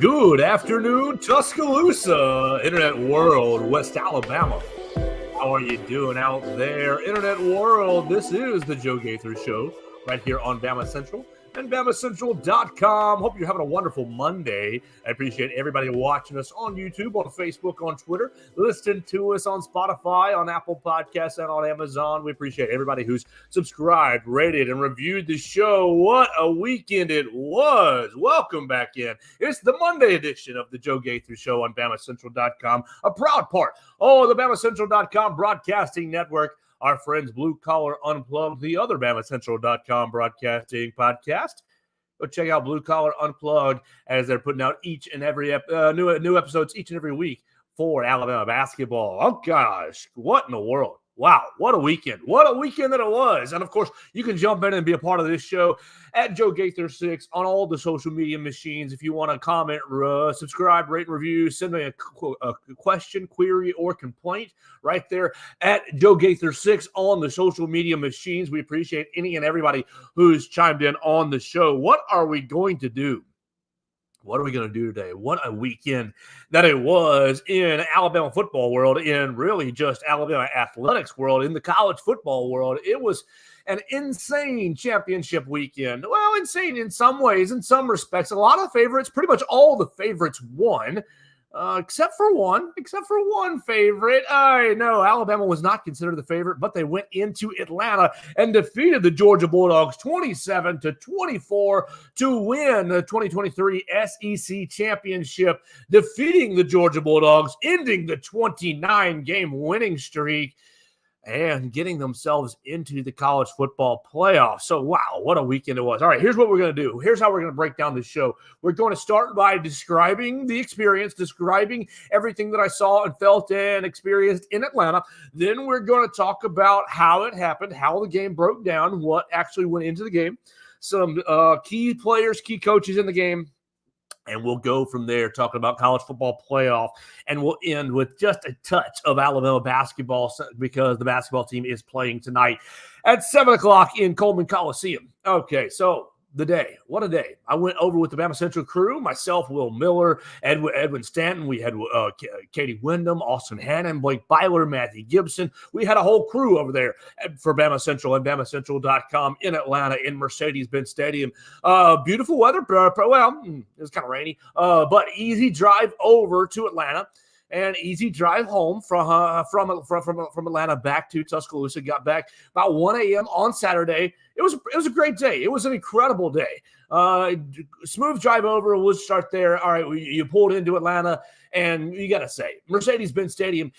Good afternoon, Tuscaloosa, Internet World, West Alabama. How are you doing out there, Internet World? This is the Joe Gaither Show right here on BamaCentral and BamaCentral.com. Hope you're having a wonderful Monday. I appreciate everybody watching us on YouTube, on Facebook, on Twitter, listening to us on Spotify, on Apple Podcasts, and on Amazon. We appreciate everybody who's subscribed, rated, and reviewed the show. What a weekend it was. Welcome back in. It's the Monday edition of the Joe Gaither Show on BamaCentral.com, a proud part of the BamaCentral.com broadcasting network. Our friends Blue Collar Unplugged, the other BamaCentral.com broadcasting podcast. Go check out Blue Collar Unplugged as they're putting out each and every new episodes each and every week for Alabama basketball. Oh, gosh, what in the world? Wow, what a weekend. What a weekend that it was. And, of course, you can jump in and be a part of this show at Joe Gaither6 on all the social media machines. If you want to comment, subscribe, rate, and review, send me a question, query, or complaint right there at Joe Gaither6 on the social media machines. We appreciate any and everybody who's chimed in on the show. What are we going to do? What are we going to do today? What a weekend that it was in Alabama football world, in really just Alabama athletics world, in the college football world. It was an insane championship weekend. Well, insane in some ways, in some respects. A lot of favorites, pretty much all the favorites won. Except for one favorite. I know Alabama was not considered the favorite, but they went into Atlanta and defeated the Georgia Bulldogs 27-24 to win the 2023 SEC championship, defeating the Georgia Bulldogs, ending the 29-game winning streak, and getting themselves into the college football playoff. So, wow, what a weekend it was. All right, here's what we're going to do. Here's how we're going to break down the show. We're going to start by describing the experience, describing everything that I saw and felt and experienced in Atlanta. Then we're going to talk about how it happened, how the game broke down, what actually went into the game, some key players, key coaches in the game. And we'll go from there talking about college football playoff. And we'll end with just a touch of Alabama basketball because the basketball team is playing tonight at 7 o'clock in Coleman Coliseum. Okay, so the day. What a day. I went over with the BamaCentral crew, myself, Will Miller, Edwin Stanton. We had Katie Wyndham, Austin Hannon, Blake Byler, Matthew Gibson. We had a whole crew over there for BamaCentral and BamaCentral.com in Atlanta in Mercedes-Benz Stadium. Beautiful weather. Well, it was kind of rainy, but easy drive over to Atlanta. And easy drive home from Atlanta back to Tuscaloosa. Got back about 1 a.m. on Saturday. It was a great day. It was an incredible day. Smooth drive over. We'll start there. All right, you pulled into Atlanta, and you got to say, Mercedes-Benz Stadium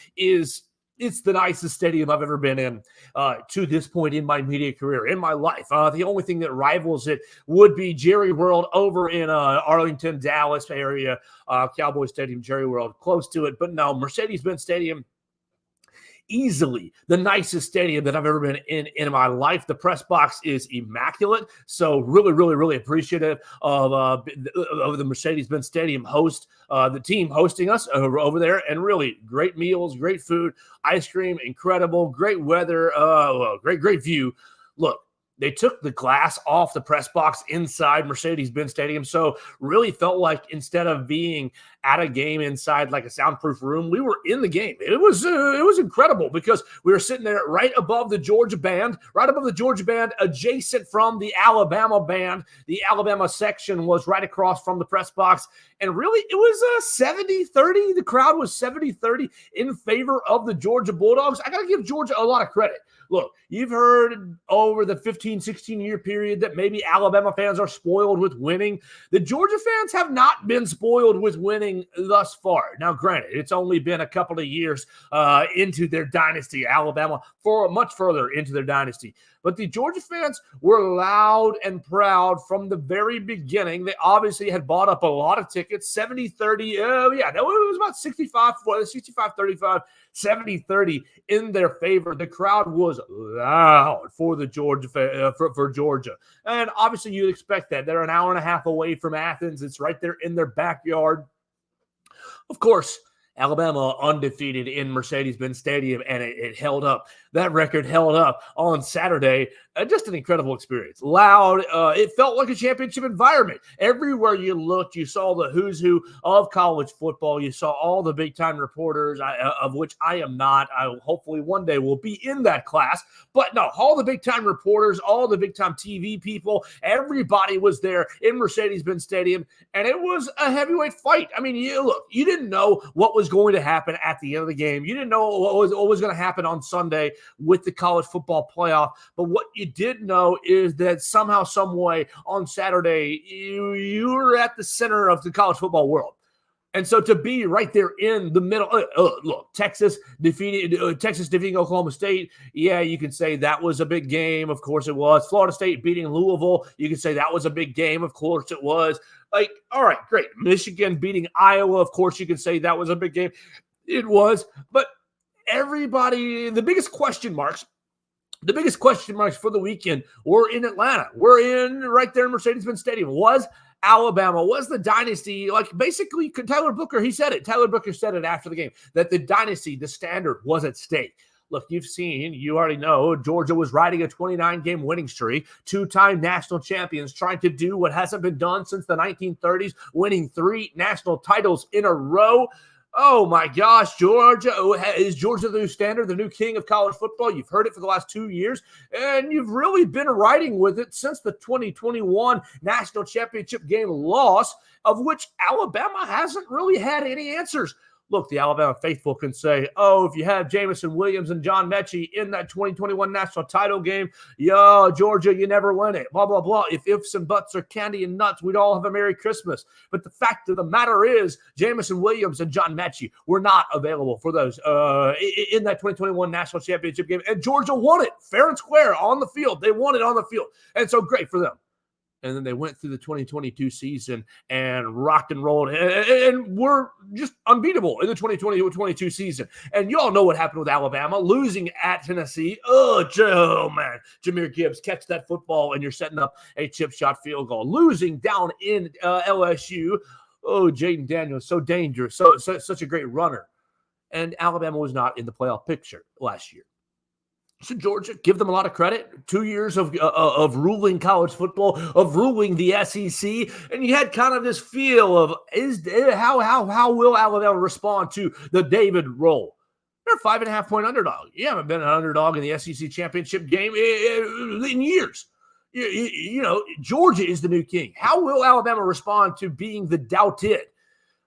it's the nicest stadium I've ever been in to this point in my media career, in my life. The only thing that rivals it would be Jerry World over in Arlington, Dallas area, Cowboy Stadium, Jerry World, close to it. But no, Mercedes-Benz Stadium, easily the nicest stadium that I've ever been in my life. The press box is immaculate. So really, really, really appreciative of the Mercedes-Benz Stadium host, the team hosting us over there, and really great meals, great food, ice cream, incredible, great weather, great view. Look, they took the glass off the press box inside Mercedes-Benz Stadium. So really felt like instead of being at a game inside like a soundproof room, we were in the game. It was incredible because we were sitting there right above the Georgia band, adjacent from the Alabama band. The Alabama section was right across from the press box. And really, it was a 70-30. The crowd was 70-30 in favor of the Georgia Bulldogs. I got to give Georgia a lot of credit. Look, you've heard over the 15, 16-year period that maybe Alabama fans are spoiled with winning. The Georgia fans have not been spoiled with winning thus far. Now, granted, it's only been a couple of years into their dynasty. Alabama for much further into their dynasty. But the Georgia fans were loud and proud from the very beginning. They obviously had bought up a lot of tickets, 70-30. It was about 65-35, 70-30 in their favor. The crowd was loud for the Georgia for Georgia. And obviously you'd expect that. They're an hour and a half away from Athens. It's right there in their backyard. Of course, Alabama undefeated in Mercedes-Benz Stadium, and it held up. That record held up on Saturday. Just an incredible experience. Loud. It felt like a championship environment. Everywhere you looked, you saw the who's who of college football. You saw all the big-time reporters, of which I am not. I hopefully one day will be in that class. But no, all the big-time reporters, all the big-time TV people, everybody was there in Mercedes-Benz Stadium, and it was a heavyweight fight. I mean, you didn't know what was going to happen at the end of the game. You didn't know what was going to happen on Sunday with the college football playoff. But what you did know is that somehow, some way on Saturday, you were at the center of the college football world. And so to be right there in the middle, look, Texas defeating Oklahoma State. Yeah, you can say that was a big game. Of course it was. Florida State beating Louisville. You can say that was a big game. Of course it was. Like, all right, great. Michigan beating Iowa. Of course you can say that was a big game. It was. But everybody, the biggest question marks for the weekend were in Atlanta. We're in right there in Mercedes-Benz Stadium. Was Alabama, was the dynasty, like basically Tyler Booker, he said it. Tyler Booker said it after the game, that the dynasty, the standard was at stake. Look, you already know, Georgia was riding a 29-game winning streak, two-time national champions, trying to do what hasn't been done since the 1930s, winning 3 national titles in a row. Oh my gosh, Georgia. Is Georgia the new standard, the new king of college football? You've heard it for the last 2 years, and you've really been riding with it since the 2021 national championship game loss, of which Alabama hasn't really had any answers. Look, the Alabama faithful can say, oh, if you have Jamison Williams and John Mechie in that 2021 national title game, Georgia, you never win it, blah, blah, blah. If ifs and buts are candy and nuts, we'd all have a Merry Christmas. But the fact of the matter is, Jamison Williams and John Mechie were not available for those in that 2021 national championship game. And Georgia won it fair and square on the field. They won it on the field. And so great for them. And then they went through the 2022 season and rocked and rolled and were just unbeatable in the 2022 season. And you all know what happened with Alabama, losing at Tennessee. Oh, man. Jahmyr Gibbs, catch that football, and you're setting up a chip shot field goal. Losing down in LSU. Oh, Jaden Daniels, so dangerous, such a great runner. And Alabama was not in the playoff picture last year. So Georgia, give them a lot of credit. 2 years of ruling college football, of ruling the SEC, and you had kind of this feel of how will Alabama respond to the David role? They're a 5.5-point underdog. You haven't been an underdog in the SEC championship game in years. You know, Georgia is the new king. How will Alabama respond to being the doubted?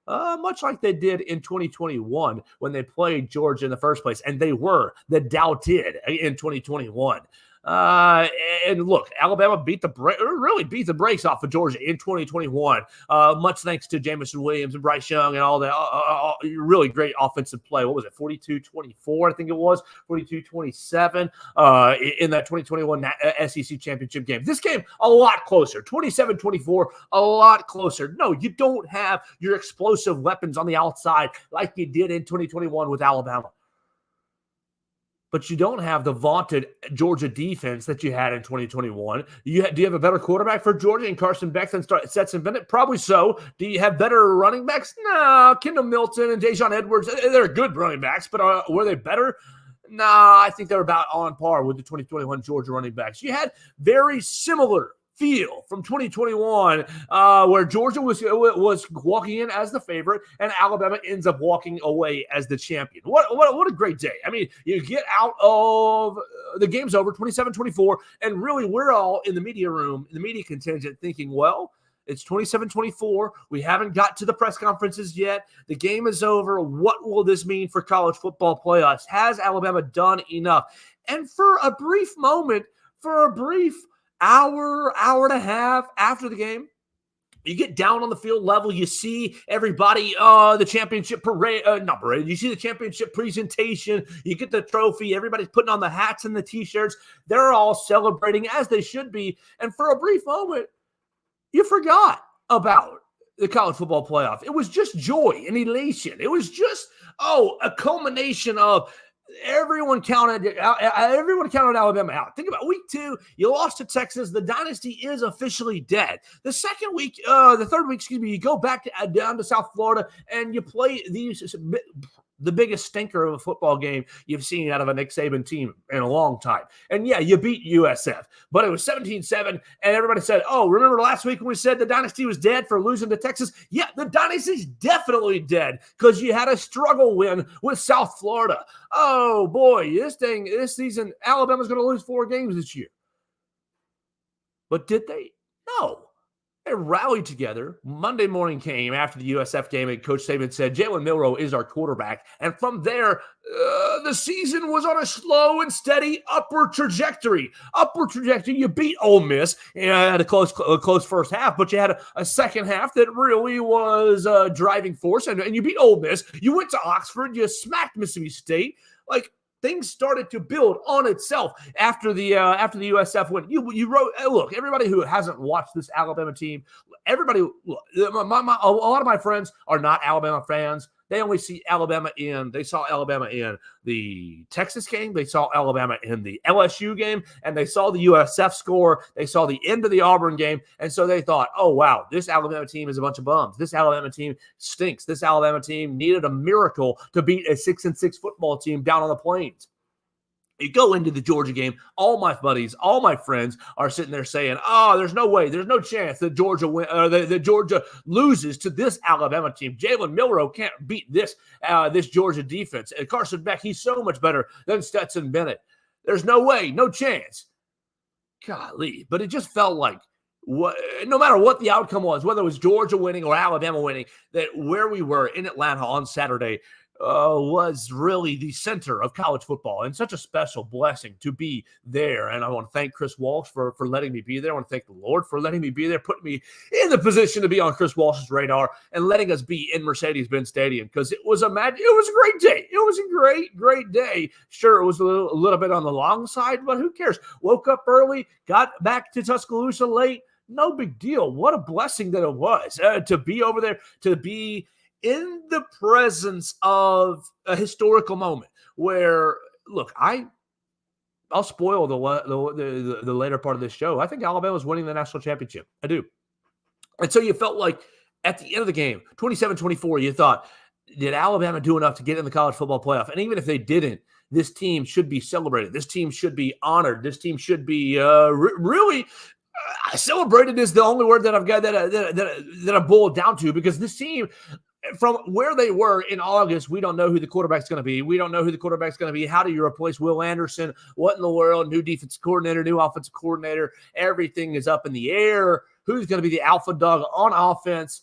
Much like they did in 2021 when they played Georgia in the first place, and they were the doubted in 2021. And look, Alabama beat the brakes off of Georgia in 2021. Much thanks to Jamison Williams and Bryce Young and all that. Really great offensive play. What was it? 42-24, I think it was. 42-27 in that 2021 SEC championship game. This game, a lot closer. 27-24, a lot closer. No, you don't have your explosive weapons on the outside like you did in 2021 with Alabama. But you don't have the vaunted Georgia defense that you had in 2021. Do you have a better quarterback for Georgia and Carson Beck than Stetson Bennett? Probably so. Do you have better running backs? No. Kendall Milton and Dejon Edwards, they're good running backs, but were they better? No, I think they're about on par with the 2021 Georgia running backs. You had very similar feel from 2021 where Georgia was walking in as the favorite and Alabama ends up walking away as the champion. What a great day. I mean, you get out of the game's over 27-24, and really we're all in the media room, in the media contingent thinking, well, it's 27-24. We haven't got to the press conferences yet. The game is over. What will this mean for college football playoffs? Has Alabama done enough? And for a brief moment, hour and a half after the game, you get down on the field level, you see everybody, the championship parade, you see the championship presentation, you get the trophy, everybody's putting on the hats and the t-shirts, they're all celebrating as they should be, and for a brief moment, you forgot about the college football playoff. It was just joy and elation. It was just, a culmination of everyone counted Alabama out. Think about week 2. You lost to Texas. The dynasty is officially dead. The third week, you go back down to South Florida and you play the biggest stinker of a football game you've seen out of a Nick Saban team in a long time. And yeah, you beat USF, but it was 17-7, and everybody said, oh, remember last week when we said the dynasty was dead for losing to Texas? Yeah, the dynasty's definitely dead because you had a struggle win with South Florida. Oh, boy, this season, Alabama's going to lose 4 games this year. But did they? No. They rallied together. Monday morning came after the USF game, and Coach Saban said, Jalen Milroe is our quarterback. And from there, the season was on a slow and steady upward trajectory. You beat Ole Miss and had a close first half, but you had a second half that really was a driving force, and you beat Ole Miss. You went to Oxford. You smacked Mississippi State. Things started to build on itself after the USF win. You wrote, look, everybody who hasn't watched this Alabama team, a lot of my friends are not Alabama fans. They only see they saw Alabama in the Texas game. They saw Alabama in the LSU game, and they saw the USF score. They saw the end of the Auburn game. And so they thought, oh, wow, this Alabama team is a bunch of bums. This Alabama team stinks. This Alabama team needed a miracle to beat a 6-6 football team down on the plains. You go into the Georgia game, all my buddies, all my friends are sitting there saying, oh, there's no way, there's no chance that Georgia loses to this Alabama team. Jalen Milroe can't beat this Georgia defense. And Carson Beck, he's so much better than Stetson Bennett. There's no way, no chance. Golly, but it just felt like no matter what the outcome was, whether it was Georgia winning or Alabama winning, that where we were in Atlanta on Saturday was really the center of college football, and such a special blessing to be there. And I want to thank Chris Walsh for letting me be there. I want to thank the Lord for letting me be there, putting me in the position to be on Chris Walsh's radar and letting us be in Mercedes-Benz Stadium, because it was a great day. It was a great day. Sure, it was a little bit on the long side, but who cares? Woke up early, got back to Tuscaloosa late. No big deal. What a blessing that it was to be over there, to be in the presence of a historical moment where, look, I'll spoil the later part of this show. I think Alabama's winning the national championship. I do. And so you felt like at the end of the game, 27-24, you thought, did Alabama do enough to get in the college football playoff? And even if they didn't, this team should be celebrated. This team should be honored. This team should be really celebrated is the only word that I've got that I boiled down to, because this team, from where they were in August, we don't know who the quarterback's going to be. We don't know who the quarterback's going to be. How do you replace Will Anderson? What in the world? New defensive coordinator, new offensive coordinator. Everything is up in the air. Who's going to be the alpha dog on offense?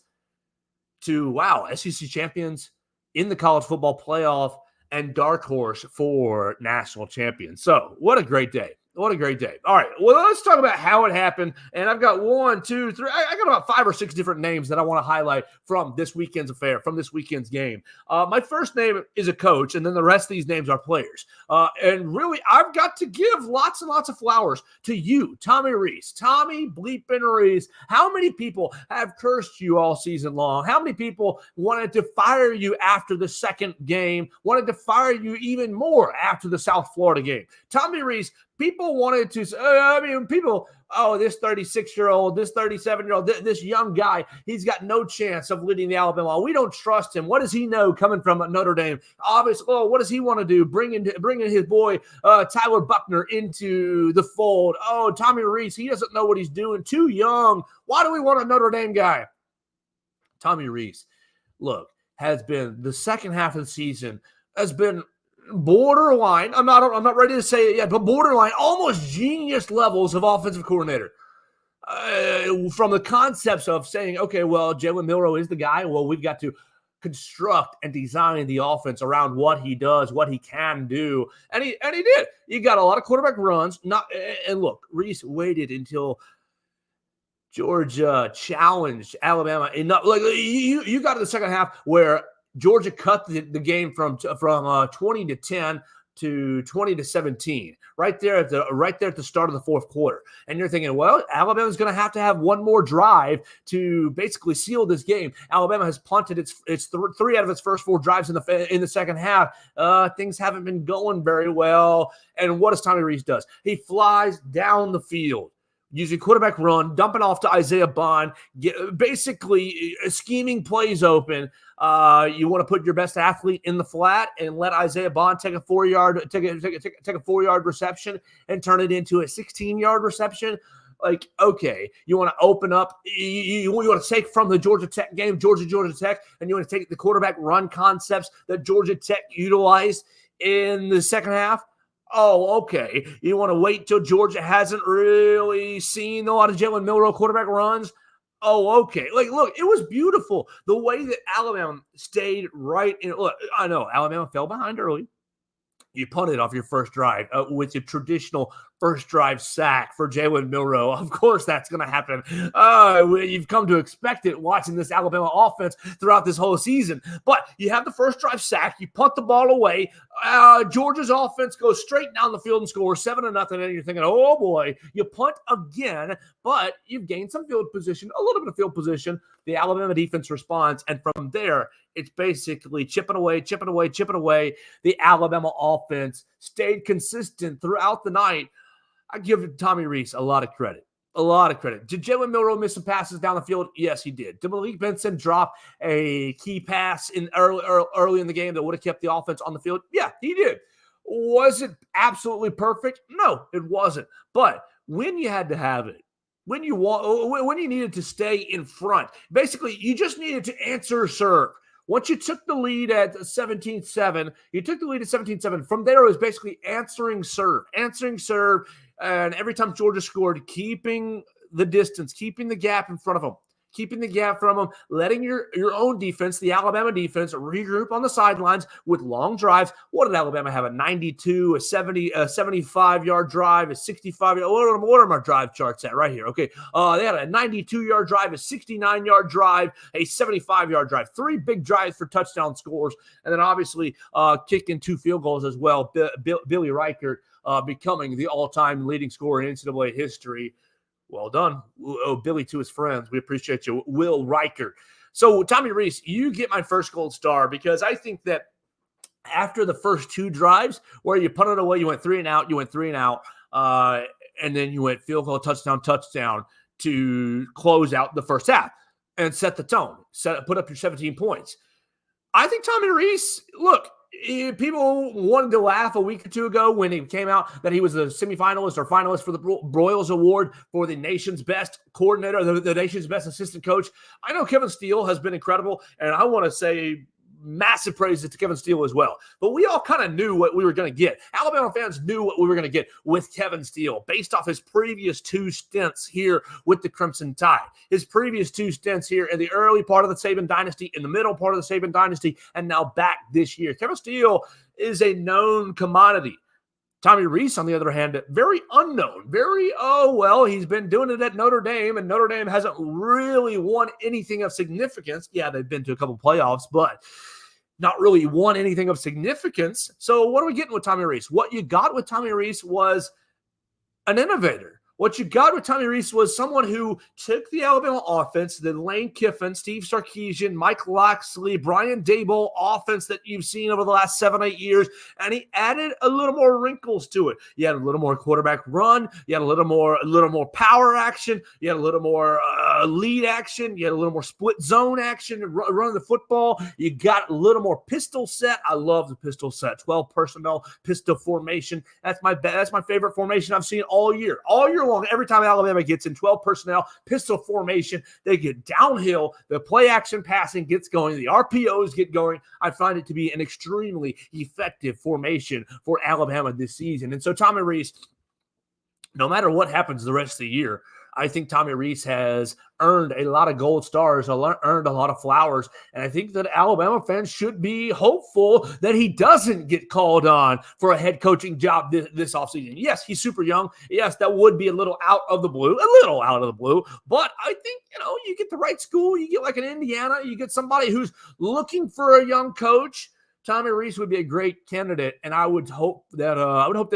To, wow, SEC champions in the college football playoff and dark horse for national champions. So what a great day. What a great day. All right, well, let's talk about how it happened. And I've got 1, 2, 3. I got about 5 or 6 different names that I want to highlight from this weekend's affair, from this weekend's game. My first name is a coach, and then the rest of these names are players. And really, I've got to give lots and lots of flowers to you, Tommy Rees. Tommy bleeping Rees. How many people have cursed you all season long? How many people wanted to fire you after the second game, wanted to fire you even more after the South Florida game? Tommy Rees, people wanted to, this 36-year-old, this 37-year-old, this young guy, he's got no chance of leading the Alabama. We don't trust him. What does he know coming from Notre Dame? Obviously, what does he want to do? Bring in his boy Tyler Buckner into the fold. Oh, Tommy Rees, he doesn't know what he's doing. Too young. Why do we want a Notre Dame guy? Tommy Rees, look, has been the second half of the season has been borderline. I'm not ready to say it yet, but borderline, almost genius levels of offensive coordinator. From the concepts of saying, okay, well, Jalen Milroe is the guy. Well, we've got to construct and design the offense around what he does, what he can do, and he did. He got a lot of quarterback runs. And look, Rees waited until Georgia challenged Alabama enough. Like you got to the second half where Georgia cut the game from 20 to 10. to 20-17, right there at the start of the fourth quarter. And you're thinking, well, Alabama's going to have one more drive to basically seal this game. Alabama has punted its three out of its first four drives in the second half. Things haven't been going very well. And what does Tommy Rees does? He flies down the field, using quarterback run, dumping off to Isaiah Bond, basically scheming plays open. You want to put your best athlete in the flat and let Isaiah Bond take a 4-yard reception and turn it into a 16-yard reception. Like, okay, you want to open up, you want to take from the Georgia Tech game, Georgia Tech, and you want to take the quarterback run concepts that Georgia Tech utilized in the second half. Oh, okay. You want to wait till Georgia hasn't really seen a lot of Jalen Milroe quarterback runs? Oh, okay. Like, look, it was beautiful. The way that Alabama stayed right in. Look, I know Alabama fell behind early. You punted off your first drive with your traditional first drive sack for Jalen Milroe. Of course, that's going to happen. You've come to expect it watching this Alabama offense throughout this whole season. But you have the first drive sack. You punt the ball away. Georgia's offense goes straight down the field and scores 7-0. And you're thinking, oh, boy, you punt again. But you've gained some field position, a little bit of field position. The Alabama defense responds. And from there, it's basically chipping away. The Alabama offense stayed consistent throughout the night. I give Tommy Rees a lot of credit. Did Jalen Milroe miss some passes down the field? Yes, he did. Did Malik Benson drop a key pass in early in the game that would have kept the offense on the field? Yeah, he did. Was it absolutely perfect? No, it wasn't. But when you had to have it, when you needed to stay in front, basically you just needed to answer serve. Once you took the lead at 17-7, from there it was basically answering serve. And every time Georgia scored, keeping the distance, keeping the gap in front of them, letting your own defense, the Alabama defense, regroup on the sidelines with long drives. What did Alabama have? A 92, a 70, a 75-yard drive, a 65-yard. What are my drive charts at right here? Okay, they had a 92-yard drive, a 69-yard drive, a 75-yard drive. 3 big drives for touchdown scores, and then obviously kicking 2 field goals as well. Billy Reichert becoming the all-time leading scorer in NCAA history. Well done. Oh, Billy to his friends. We appreciate you. Will Reichert. So, Tommy Rees, you get my first gold star because I think that after the first 2 drives where you punted away, you went 3 and out, and then you went field goal, touchdown to close out the first half and set the tone, put up your 17 points. I think Tommy Rees, look, people wanted to laugh a week or 2 ago when he came out that he was a semifinalist or finalist for the Broyles Award for the nation's best coordinator, the nation's best assistant coach. I know Kevin Steele has been incredible, and I want to say massive praises to Kevin Steele as well. But we all kind of knew what we were going to get. Alabama fans knew what we were going to get with Kevin Steele based off his previous 2 stints here with the Crimson Tide. His previous 2 stints here in the early part of the Saban dynasty, in the middle part of the Saban dynasty, and now back this year. Kevin Steele is a known commodity. Tommy Rees, on the other hand, very unknown. He's been doing it at Notre Dame, and Notre Dame hasn't really won anything of significance. Yeah, they've been to a couple playoffs, but not really won anything of significance. So what are we getting with Tommy Rees? What you got with Tommy Rees was an innovator. What you got with Tommy Rees was someone who took the Alabama offense, the Lane Kiffin, Steve Sarkisian, Mike Locksley, Brian Daboll offense that you've seen over the last 7-8 years, and he added a little more wrinkles to it. You had a little more quarterback run. You had a little more power action. You had a little more lead action. You had a little more split zone action, running the football. You got a little more pistol set. I love the pistol set. 12 personnel pistol formation. That's my favorite formation I've seen all year long. Every time Alabama gets in 12 personnel, pistol formation, they get downhill. The play action passing gets going. The RPOs get going. I find it to be an extremely effective formation for Alabama this season. And so Tommy Rees, no matter what happens the rest of the year, I think Tommy Rees has earned a lot of gold stars, earned a lot of flowers, and I think that Alabama fans should be hopeful that he doesn't get called on for a head coaching job this offseason. Yes, he's super young. Yes, that would be a little out of the blue, but I think, you get the right school, you get like an Indiana, you get somebody who's looking for a young coach. Tommy Rees would be a great candidate, and I would hope that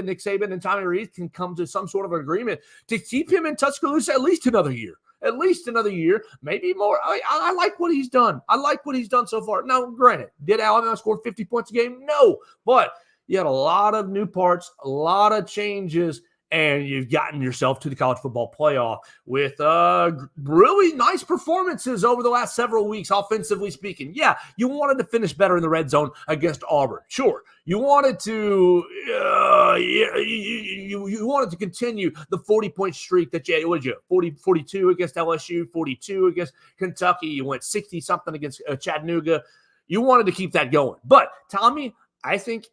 Nick Saban and Tommy Rees can come to some sort of agreement to keep him in Tuscaloosa at least another year. At least another year, maybe more. I like what he's done. I like what he's done so far. Now, granted, did Alabama score 50 points a game? No, but you had a lot of new parts, a lot of changes, and you've gotten yourself to the college football playoff with really nice performances over the last several weeks, offensively speaking. Yeah, you wanted to finish better in the red zone against Auburn. Sure. You wanted to you wanted to continue the 40-point streak that you had. What did you have? 42 against LSU, 42 against Kentucky. You went 60-something against Chattanooga. You wanted to keep that going. But, Tommy, I think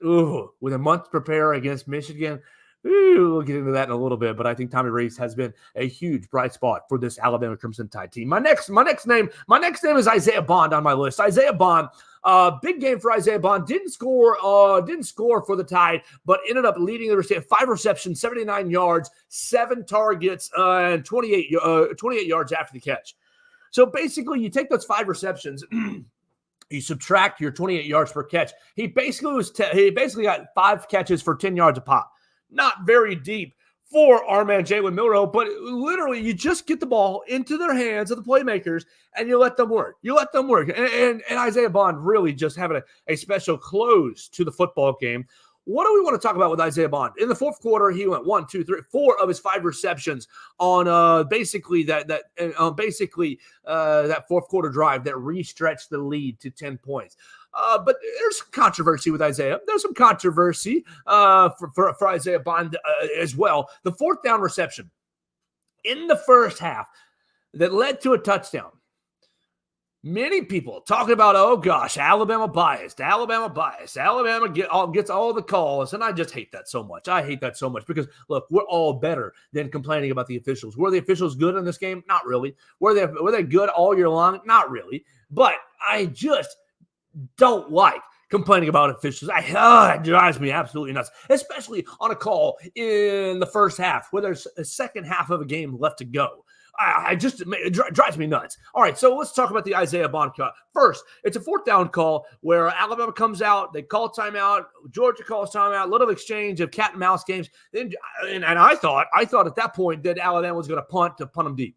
with a month to prepare against Michigan, we'll get into that in a little bit, but I think Tommy Rees has been a huge bright spot for this Alabama Crimson Tide team. My next name is Isaiah Bond on my list. Isaiah Bond, big game for Isaiah Bond. Didn't score for the Tide, but ended up leading the receiver. 5 receptions, 79 yards, 7 targets, and 28 yards after the catch. So basically, you take those 5 receptions. You subtract your 28 yards per catch. He basically got 5 catches for 10 yards a pop. Not very deep for our man Jalen Milroe, but literally you just get the ball into their hands of the playmakers and you let them work. And Isaiah Bond really just having a special close to the football game. What do we want to talk about with Isaiah Bond? In the fourth quarter, he went 1, 2, 3, 4 of his 5 receptions on that fourth quarter drive that restretched the lead to 10 points. But there's some controversy with Isaiah. There's some controversy for Isaiah Bond as well. The 4th down reception in the first half that led to a touchdown. Many people talking about, oh gosh, Alabama biased. Alabama gets all the calls, and I just hate that so much. I hate that so much because, look, we're all better than complaining about the officials. Were the officials good in this game? Not really. Were they good all year long? Not really. But I just don't like complaining about officials. It drives me absolutely nuts, especially on a call in the first half where there's a second half of a game left to go. It drives me nuts. All right, so let's talk about the Isaiah Bond cut. First, it's a 4th down call where Alabama comes out. They call timeout. Georgia calls timeout. A little exchange of cat and mouse games. And I thought at that point that Alabama was going to punt them deep.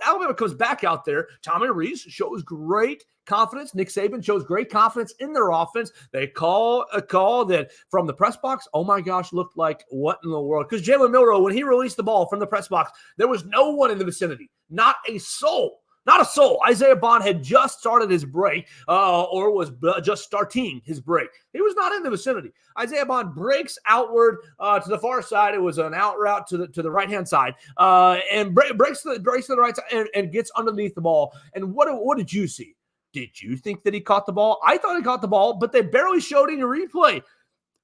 Alabama comes back out there. Tommy Rees shows great confidence. Nick Saban shows great confidence in their offense. They call a call that from the press box, oh my gosh, looked like what in the world? Because Jalen Milroe, when he released the ball from the press box, there was no one in the vicinity. Not a soul. Not a soul. Isaiah Bond had just started his break or was just starting his break. He was not in the vicinity. Isaiah Bond breaks outward to the far side. It was an out route to the right-hand side and breaks to the right side and gets underneath the ball. And what did you see? Did you think that he caught the ball? I thought he caught the ball, but they barely showed any replay.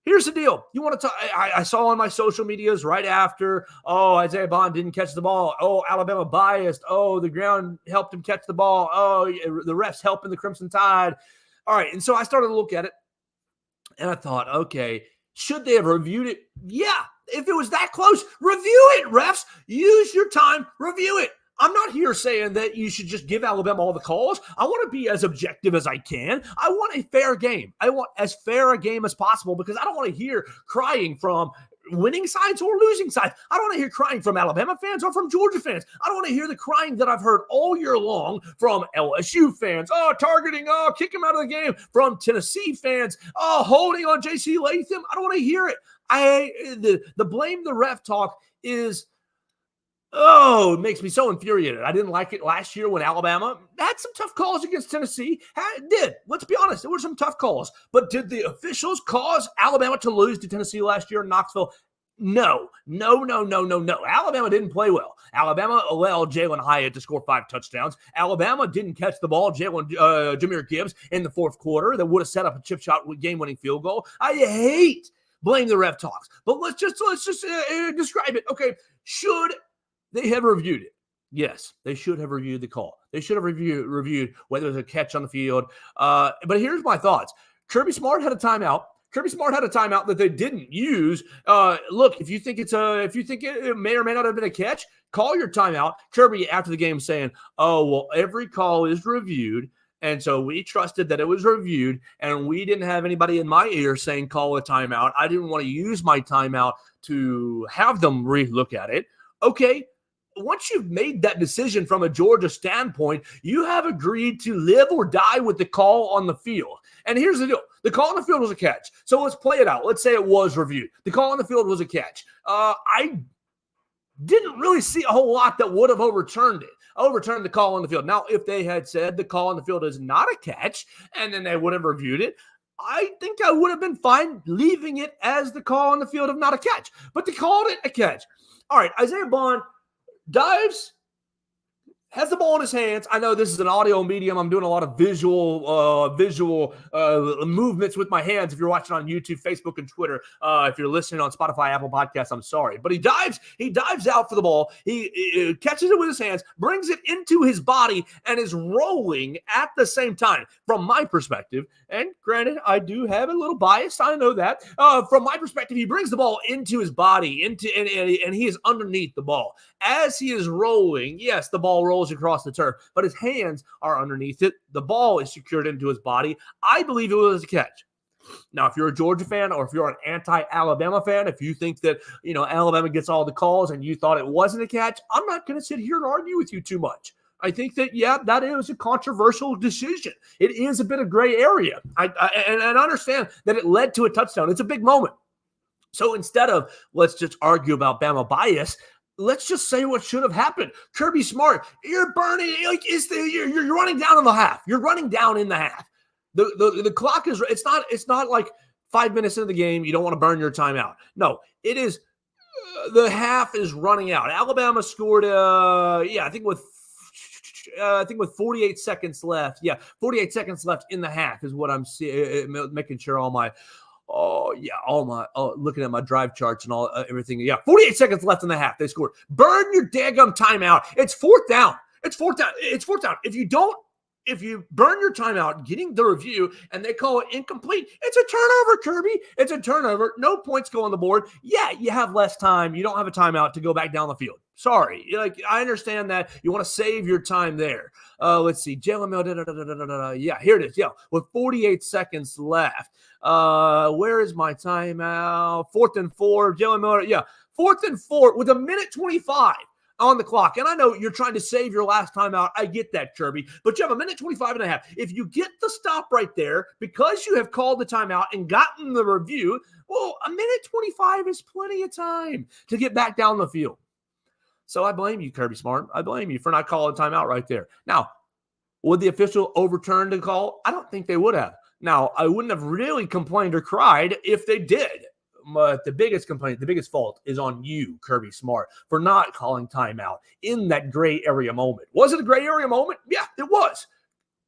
Here's the deal. You want to talk? I saw on my social medias right after, oh, Isaiah Bond didn't catch the ball. Oh, Alabama biased. Oh, the ground helped him catch the ball. Oh, the refs helping the Crimson Tide. All right. And so I started to look at it and I thought, okay, should they have reviewed it? Yeah. If it was that close, review it, refs. Use your time. Review it. I'm not here saying that you should just give Alabama all the calls. I want to be as objective as I can. I want a fair game. I want as fair a game as possible because I don't want to hear crying from winning sides or losing sides. I don't want to hear crying from Alabama fans or from Georgia fans. I don't want to hear the crying that I've heard all year long from LSU fans. Oh, targeting, oh, kick him out of the game. From Tennessee fans, oh, holding on J.C. Latham. I don't want to hear it. The blame the ref talk is, oh, it makes me so infuriated. I didn't like it last year when Alabama had some tough calls against Tennessee. It did. Let's be honest. There were some tough calls. But did the officials cause Alabama to lose to Tennessee last year in Knoxville? No. Alabama didn't play well. Alabama allowed Jalen Hyatt to score 5 touchdowns. Alabama didn't catch the ball, Jahmyr Gibbs, in the fourth quarter that would have set up a chip shot game-winning field goal. I hate blame the ref talks. But let's just describe it. Okay, should they have reviewed it? Yes, they should have reviewed the call. They should have reviewed whether there's a catch on the field. But here's my thoughts. Kirby Smart had a timeout. That they didn't use. Look, if you think it may or may not have been a catch, call your timeout. Kirby after the game saying, "Oh well, every call is reviewed, And so we trusted that it was reviewed, and we didn't have anybody in my ear saying call a timeout. I didn't want to use my timeout to have them relook at it. Okay, once you've made that decision from a Georgia standpoint, you have agreed to live or die with the call on the field. And here's the deal. The call on the field was a catch. So let's play it out. Let's say it was reviewed. The call on the field was a catch. I didn't really see a whole lot that would have overturned the call on the field. Now, if they had said the call on the field is not a catch, and then they would have reviewed it, I think I would have been fine leaving it as the call on the field of not a catch. But they called it a catch. All right, Isaiah Bond dives, has the ball in his hands. I know this is an audio medium. I'm doing a lot of visual movements with my hands. If you're watching on YouTube, Facebook, and Twitter, if you're listening on Spotify, Apple Podcasts, I'm sorry. But he dives out for the ball. He catches it with his hands, brings it into his body, and is rolling at the same time. From my perspective, and granted, I do have a little bias. I know that. From my perspective, he brings the ball into his body, and he is underneath the ball. As he is rolling, yes, the ball rolls across the turf, but his hands are underneath it. The ball is secured into his body. I believe it was a catch. Now, if you're a Georgia fan or if you're an anti-Alabama fan, if you think that, Alabama gets all the calls and you thought it wasn't a catch, I'm not going to sit here and argue with you too much. I think that, that is a controversial decision. It is a bit of gray area. And I understand that it led to a touchdown. It's a big moment. So instead of let's just argue about Bama bias, let's just say what should have happened. Kirby Smart, you're burning, you're running down in the half. You're running down in the half. The clock is, it's not like 5 minutes into the game, you don't want to burn your timeout. No, it is, the half is running out. Alabama scored, I think with 48 seconds left. Yeah, 48 seconds left in the half is what I'm seeing, making sure looking at my drive charts and everything. Yeah, 48 seconds left in the half. They scored. Burn your daggum timeout. It's fourth down. If you burn your timeout, getting the review, and they call it incomplete, it's a turnover, Kirby. It's a turnover. No points go on the board. Yeah, you have less time. You don't have a timeout to go back down the field. Sorry. I understand that. You want to save your time there. Let's see. Jalen Mills. Yeah, here it is. Yeah, with 48 seconds left. Where is my timeout? 4th and 4. Jalen Mills. Yeah, 4th and 4 with 1:25 on the clock. And I know you're trying to save your last timeout. I get that, Kirby. But you have 1:25 and a half. If you get the stop right there because you have called the timeout and gotten the review, well, 1:25 is plenty of time to get back down the field. So I blame you, Kirby Smart. I blame you for not calling timeout right there. Now, would the official overturn the call? I don't think they would have. Now, I wouldn't have really complained or cried if they did. But the biggest complaint, the biggest fault is on you, Kirby Smart, for not calling timeout in that gray area moment. Was it a gray area moment? Yeah, it was.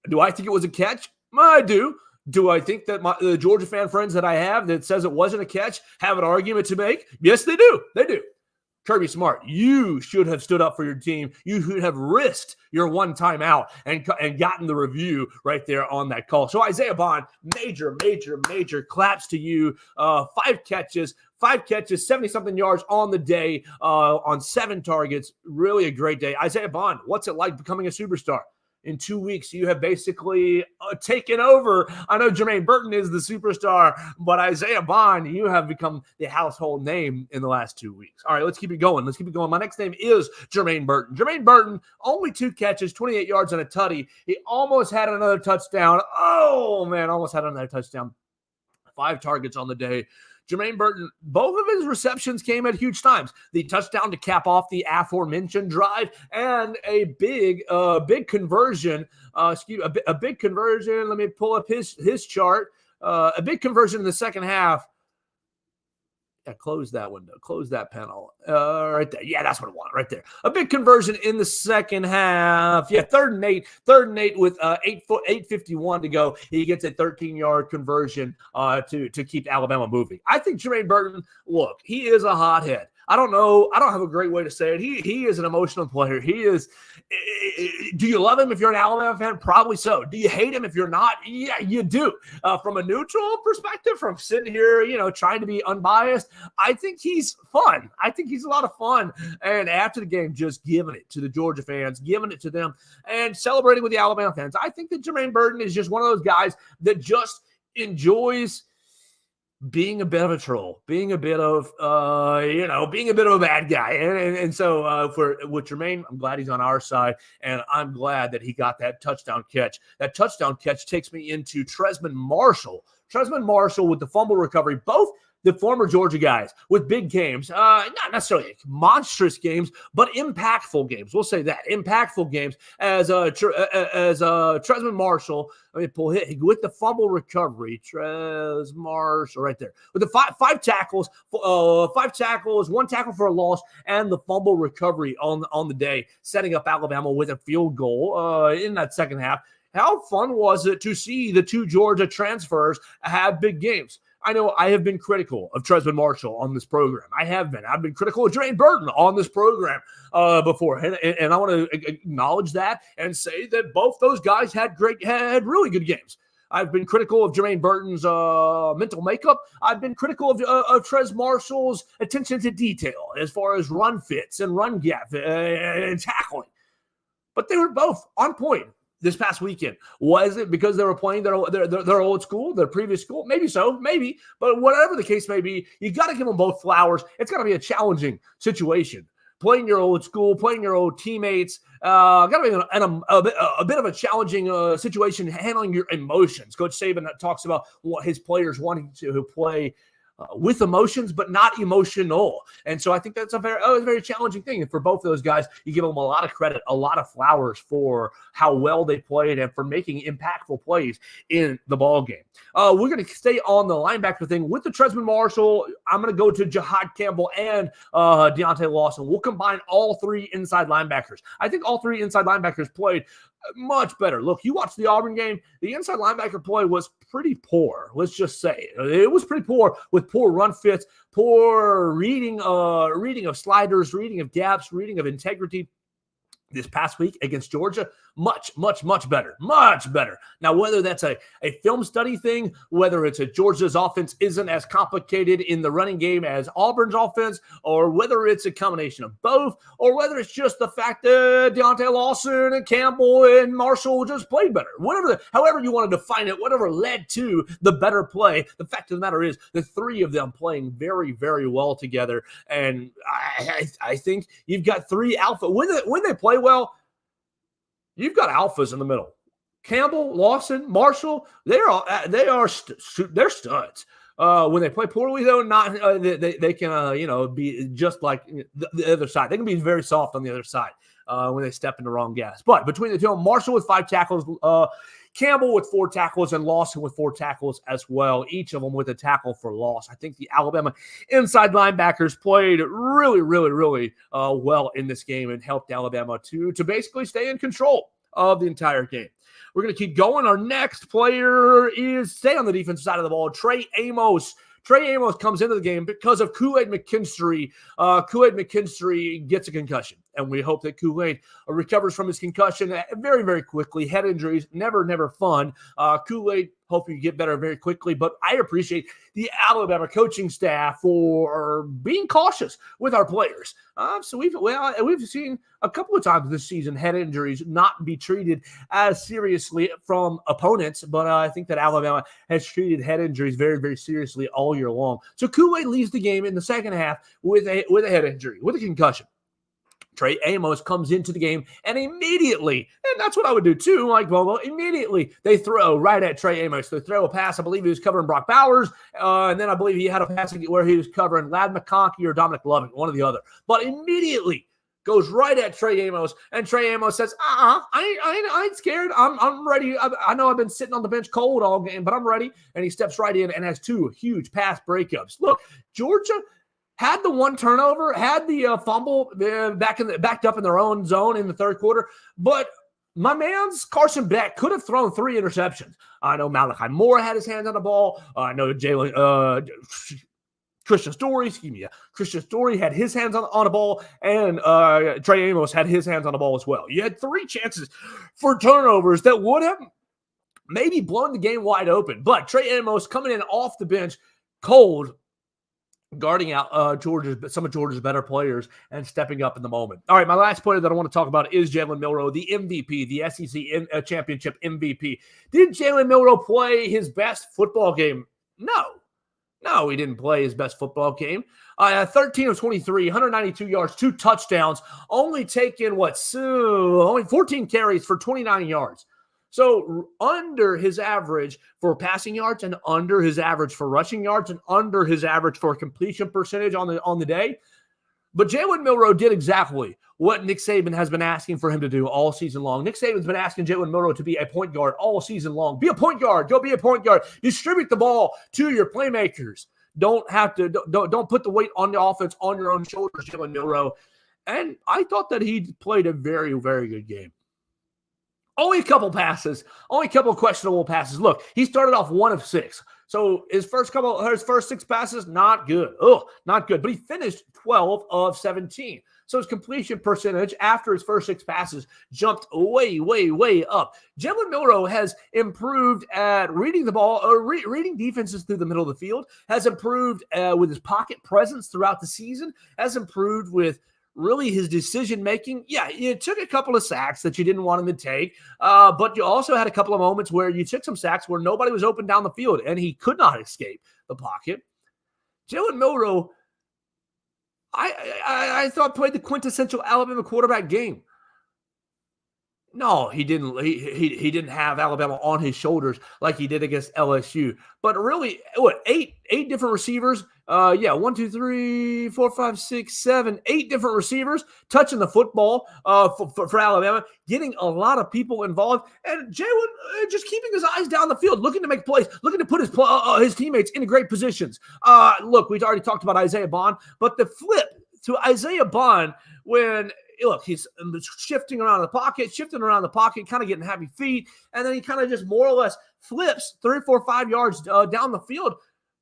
Do I think it was a catch? I do. Do I think that the Georgia fan friends that I have that says it wasn't a catch have an argument to make? Yes, they do. They do. Kirby Smart, you should have stood up for your team. You should have risked your one timeout and gotten the review right there on that call. So Isaiah Bond, major claps to you. 5 catches, 70-something yards on the day, on 7 targets. Really a great day. Isaiah Bond, what's it like becoming a superstar? In 2 weeks, you have basically taken over. I know Jermaine Burton is the superstar, but Isaiah Bond, you have become the household name in the last 2 weeks. All right, let's keep it going. My next name is Jermaine Burton. Jermaine Burton, only 2 catches, 28 yards and a tutty. He almost had another touchdown. Oh, man, almost had another touchdown. 5 targets on the day. Jermaine Burton, both of his receptions came at huge times. The touchdown to cap off the aforementioned drive and a big conversion. A big conversion. Let me pull up his chart. A big conversion in the second half. Yeah, close that window. Close that panel. Right there. Yeah, that's what I want right there. A big conversion in the second half. Yeah, 3rd and 8. 3rd and 8 with 8:51 to go. He gets a 13-yard conversion to keep Alabama moving. I think Jermaine Burton, look, he is a hothead. I don't know. I don't have a great way to say it. He is an emotional player. He is. Do you love him if you're an Alabama fan? Probably so. Do you hate him if you're not? Yeah, you do. From a neutral perspective, from sitting here, trying to be unbiased, I think he's fun. I think he's a lot of fun. And after the game, just giving it to the Georgia fans, giving it to them, and celebrating with the Alabama fans. I think that Jermaine Burton is just one of those guys that just enjoys being a bit of a troll, being a bit of a bad guy. And so with Jermaine, I'm glad he's on our side, and I'm glad that he got that touchdown catch. That touchdown catch takes me into Trezmen Marshall. Trezmen Marshall with the fumble recovery, both the former Georgia guys with big games, not necessarily monstrous games, but impactful games. We'll say that impactful games as Trezmen Marshall. Let me pull hit with the fumble recovery. Trez Marshall right there with the five tackles, one tackle for a loss, and the fumble recovery on the day, setting up Alabama with a field goal in that second half. How fun was it to see the two Georgia transfers have big games? I know I have been critical of Trezmen Marshall on this program. I have been. I've been critical of Jermaine Burton on this program before. And I want to acknowledge that and say that both those guys had really good games. I've been critical of Jermaine Burton's mental makeup. I've been critical of Trez Marshall's attention to detail as far as run fits and run gap and tackling. But they were both on point this past weekend. Was it because they were playing their old school, their previous school? Maybe so, maybe. But whatever the case may be, you got to give them both flowers. It's got to be a challenging situation. Playing your old school, playing your old teammates, got to be a bit of a challenging situation handling your emotions. Coach Saban talks about what his players wanting to play with emotions, but not emotional. And so I think that's a very challenging thing. And for both of those guys, you give them a lot of credit, a lot of flowers for how well they played and for making impactful plays in the ball game. We're going to stay on the linebacker thing with the Trezmen Marshall. I'm going to go to Jahad Campbell and Deontay Lawson. We'll combine all three inside linebackers. I think all three inside linebackers played much better. Look, you watch the Auburn game, the inside linebacker play was pretty poor. Let's just say it was pretty poor, with poor run fits, poor reading of sliders, reading of gaps, reading of integrity. This past week against Georgia, much better. Now, whether that's a film study thing, whether it's a Georgia's offense isn't as complicated in the running game as Auburn's offense, or whether it's a combination of both, or whether it's just the fact that Deontay Lawson and Campbell and Marshall just played better. However you want to define it, whatever led to the better play, the fact of the matter is the three of them playing very, very well together. And I think you've got three alpha. When they play well, you've got alphas in the middle. Campbell, Lawson, Marshall, they're studs. When they play poorly, though, they can be just like the other side. They can be very soft on the other side when they step in the wrong gas. But between the two, Marshall with 5 tackles, Campbell with 4 tackles, and Lawson with 4 tackles as well, each of them with a tackle for loss. I think the Alabama inside linebackers played really, really, really well in this game and helped Alabama to basically stay in control of the entire game. We're going to keep going. Our next player stay on the defensive side of the ball, Trey Amos. Trey Amos comes into the game because of Kool-Aid McKinstry. Kool-Aid McKinstry gets a concussion, and we hope that Kool-Aid recovers from his concussion very, very quickly. Head injuries, never fun. Kool-Aid, hope you get better very quickly, but I appreciate the Alabama coaching staff for being cautious with our players. So we've seen a couple of times this season head injuries not be treated as seriously from opponents, but I think that Alabama has treated head injuries very, very seriously all year long. So Kool-Aid leaves the game in the second half with a head injury, with a concussion. Trey Amos comes into the game, and immediately, and that's what I would do too, like Bobo, immediately they throw right at Trey Amos. They throw a pass. I believe he was covering Brock Bowers, and then I believe he had a pass where he was covering Ladd McConkey or Dominic Loving, one or the other. But immediately goes right at Trey Amos, and Trey Amos says, I ain't scared. I'm ready. I know I've been sitting on the bench cold all game, but I'm ready. And he steps right in and has 2 huge pass breakups. Look, Georgia had the one turnover, had the fumble backed up in their own zone in the third quarter, but my man's Carson Beck could have thrown 3 interceptions. I know Malachi Moore had his hand on the ball. I know Jalen Christian Story had his hands on the ball, and Trey Amos had his hands on the ball as well. You had 3 chances for turnovers that would have maybe blown the game wide open. But Trey Amos coming in off the bench, cold, guarding out some of Georgia's better players and stepping up in the moment. All right, my last player that I want to talk about is Jalen Milroe, the MVP, the SEC championship MVP. Did Jalen Milroe play his best football game? No, he didn't play his best football game. 13 of 23, 192 yards, 2 touchdowns, only taken, only 14 carries for 29 yards. So under his average for passing yards and under his average for rushing yards and under his average for completion percentage on the day. But Jalen Milroe did exactly what Nick Saban has been asking for him to do all season long. Nick Saban's been asking Jalen Milroe to be a point guard all season long. Be a point guard. Go be a point guard. Distribute the ball to your playmakers. Don't put the weight on the offense on your own shoulders, Jalen Milroe. And I thought that he played a very, very good game. Only a couple questionable passes. Look, he started off 1 of 6. So his first 6 passes, not good. Not good. But he finished 12 of 17. So his completion percentage after his first 6 passes jumped way, way, way up. Jalen Milroe has improved at reading the ball, reading defenses through the middle of the field, has improved with his pocket presence throughout the season, has improved with really his decision-making. Yeah, you took a couple of sacks that you didn't want him to take, but you also had a couple of moments where you took some sacks where nobody was open down the field, and he could not escape the pocket. Jalen Milroe, I thought played the quintessential Alabama quarterback game. No, he didn't. He didn't have Alabama on his shoulders like he did against LSU. But really, eight different receivers. 1, 2, 3, 4, 5, 6, 7, 8 different receivers touching the football for Alabama, getting a lot of people involved, and Jalen just keeping his eyes down the field, looking to make plays, looking to put his teammates in great positions. Look, we've already talked about Isaiah Bond, but the flip to Isaiah Bond when he's shifting around the pocket, kind of getting happy feet, and then he kind of just more or less flips 3, 4, 5 yards down the field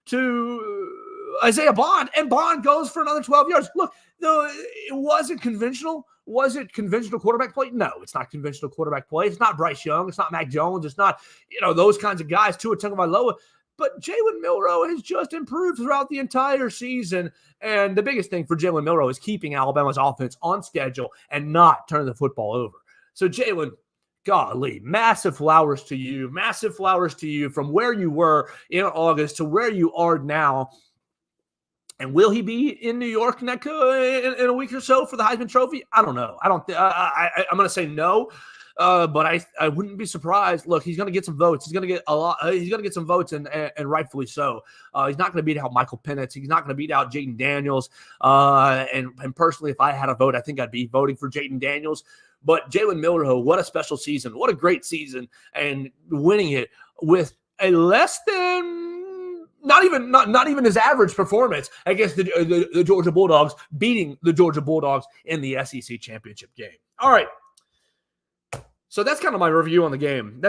to Isaiah Bond, and Bond goes for another 12 yards. Look, it wasn't conventional. Was it conventional quarterback play? No, it's not conventional quarterback play. It's not Bryce Young. It's not Mac Jones. It's not, those kinds of guys, Tua Tagovailoa. But Jalen Milroe has just improved throughout the entire season. And the biggest thing for Jalen Milroe is keeping Alabama's offense on schedule and not turning the football over. So Jalen, golly, massive flowers to you. Massive flowers to you from where you were in August to where you are now. And will he be in New York in a week or so for the Heisman Trophy? I don't know. I'm going to say no. But I wouldn't be surprised. Look, he's going to get some votes. He's going to get a lot. He's going to get some votes, and rightfully so. He's not going to beat out Michael Penix. He's not going to beat out Jaden Daniels. And personally, if I had a vote, I think I'd be voting for Jaden Daniels. But Jalen Milroe, what a special season! What a great season, and winning it with a less than. Not even his average performance against the Georgia Bulldogs, beating the Georgia Bulldogs in the SEC championship game. All right. So that's kind of my review on the game.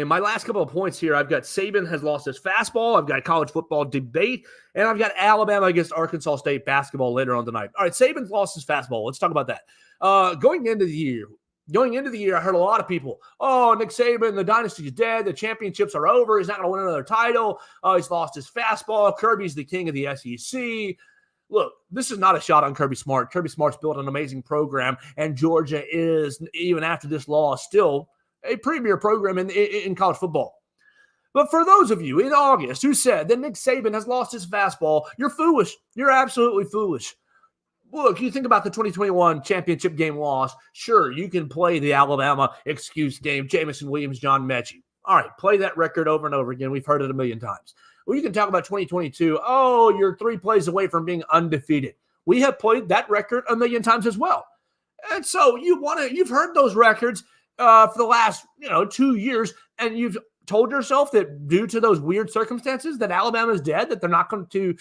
My last couple of points here, I've got Saban has lost his fastball. I've got college football debate. And I've got Alabama against Arkansas State basketball later on tonight. All right, Saban's lost his fastball. Let's talk about that. Going into the year, I heard a lot of people, Nick Saban, the dynasty is dead. The championships are over. He's not going to win another title. He's lost his fastball. Kirby's the king of the SEC. Look, this is not a shot on Kirby Smart. Kirby Smart's built an amazing program, and Georgia is, even after this loss, still a premier program in college football. But for those of you in August who said that Nick Saban has lost his fastball, you're foolish. You're absolutely foolish. Look, you think about the 2021 championship game loss. Sure, you can play the Alabama excuse game, Jamison Williams, John Mechie. All right, play that record over and over again. We've heard it a million times. Well, you can talk about 2022. Oh, you're 3 plays away from being undefeated. We have played that record a million times as well. And so you've heard those records for the last 2 years, and you've told yourself that due to those weird circumstances that Alabama's dead, that they're not going to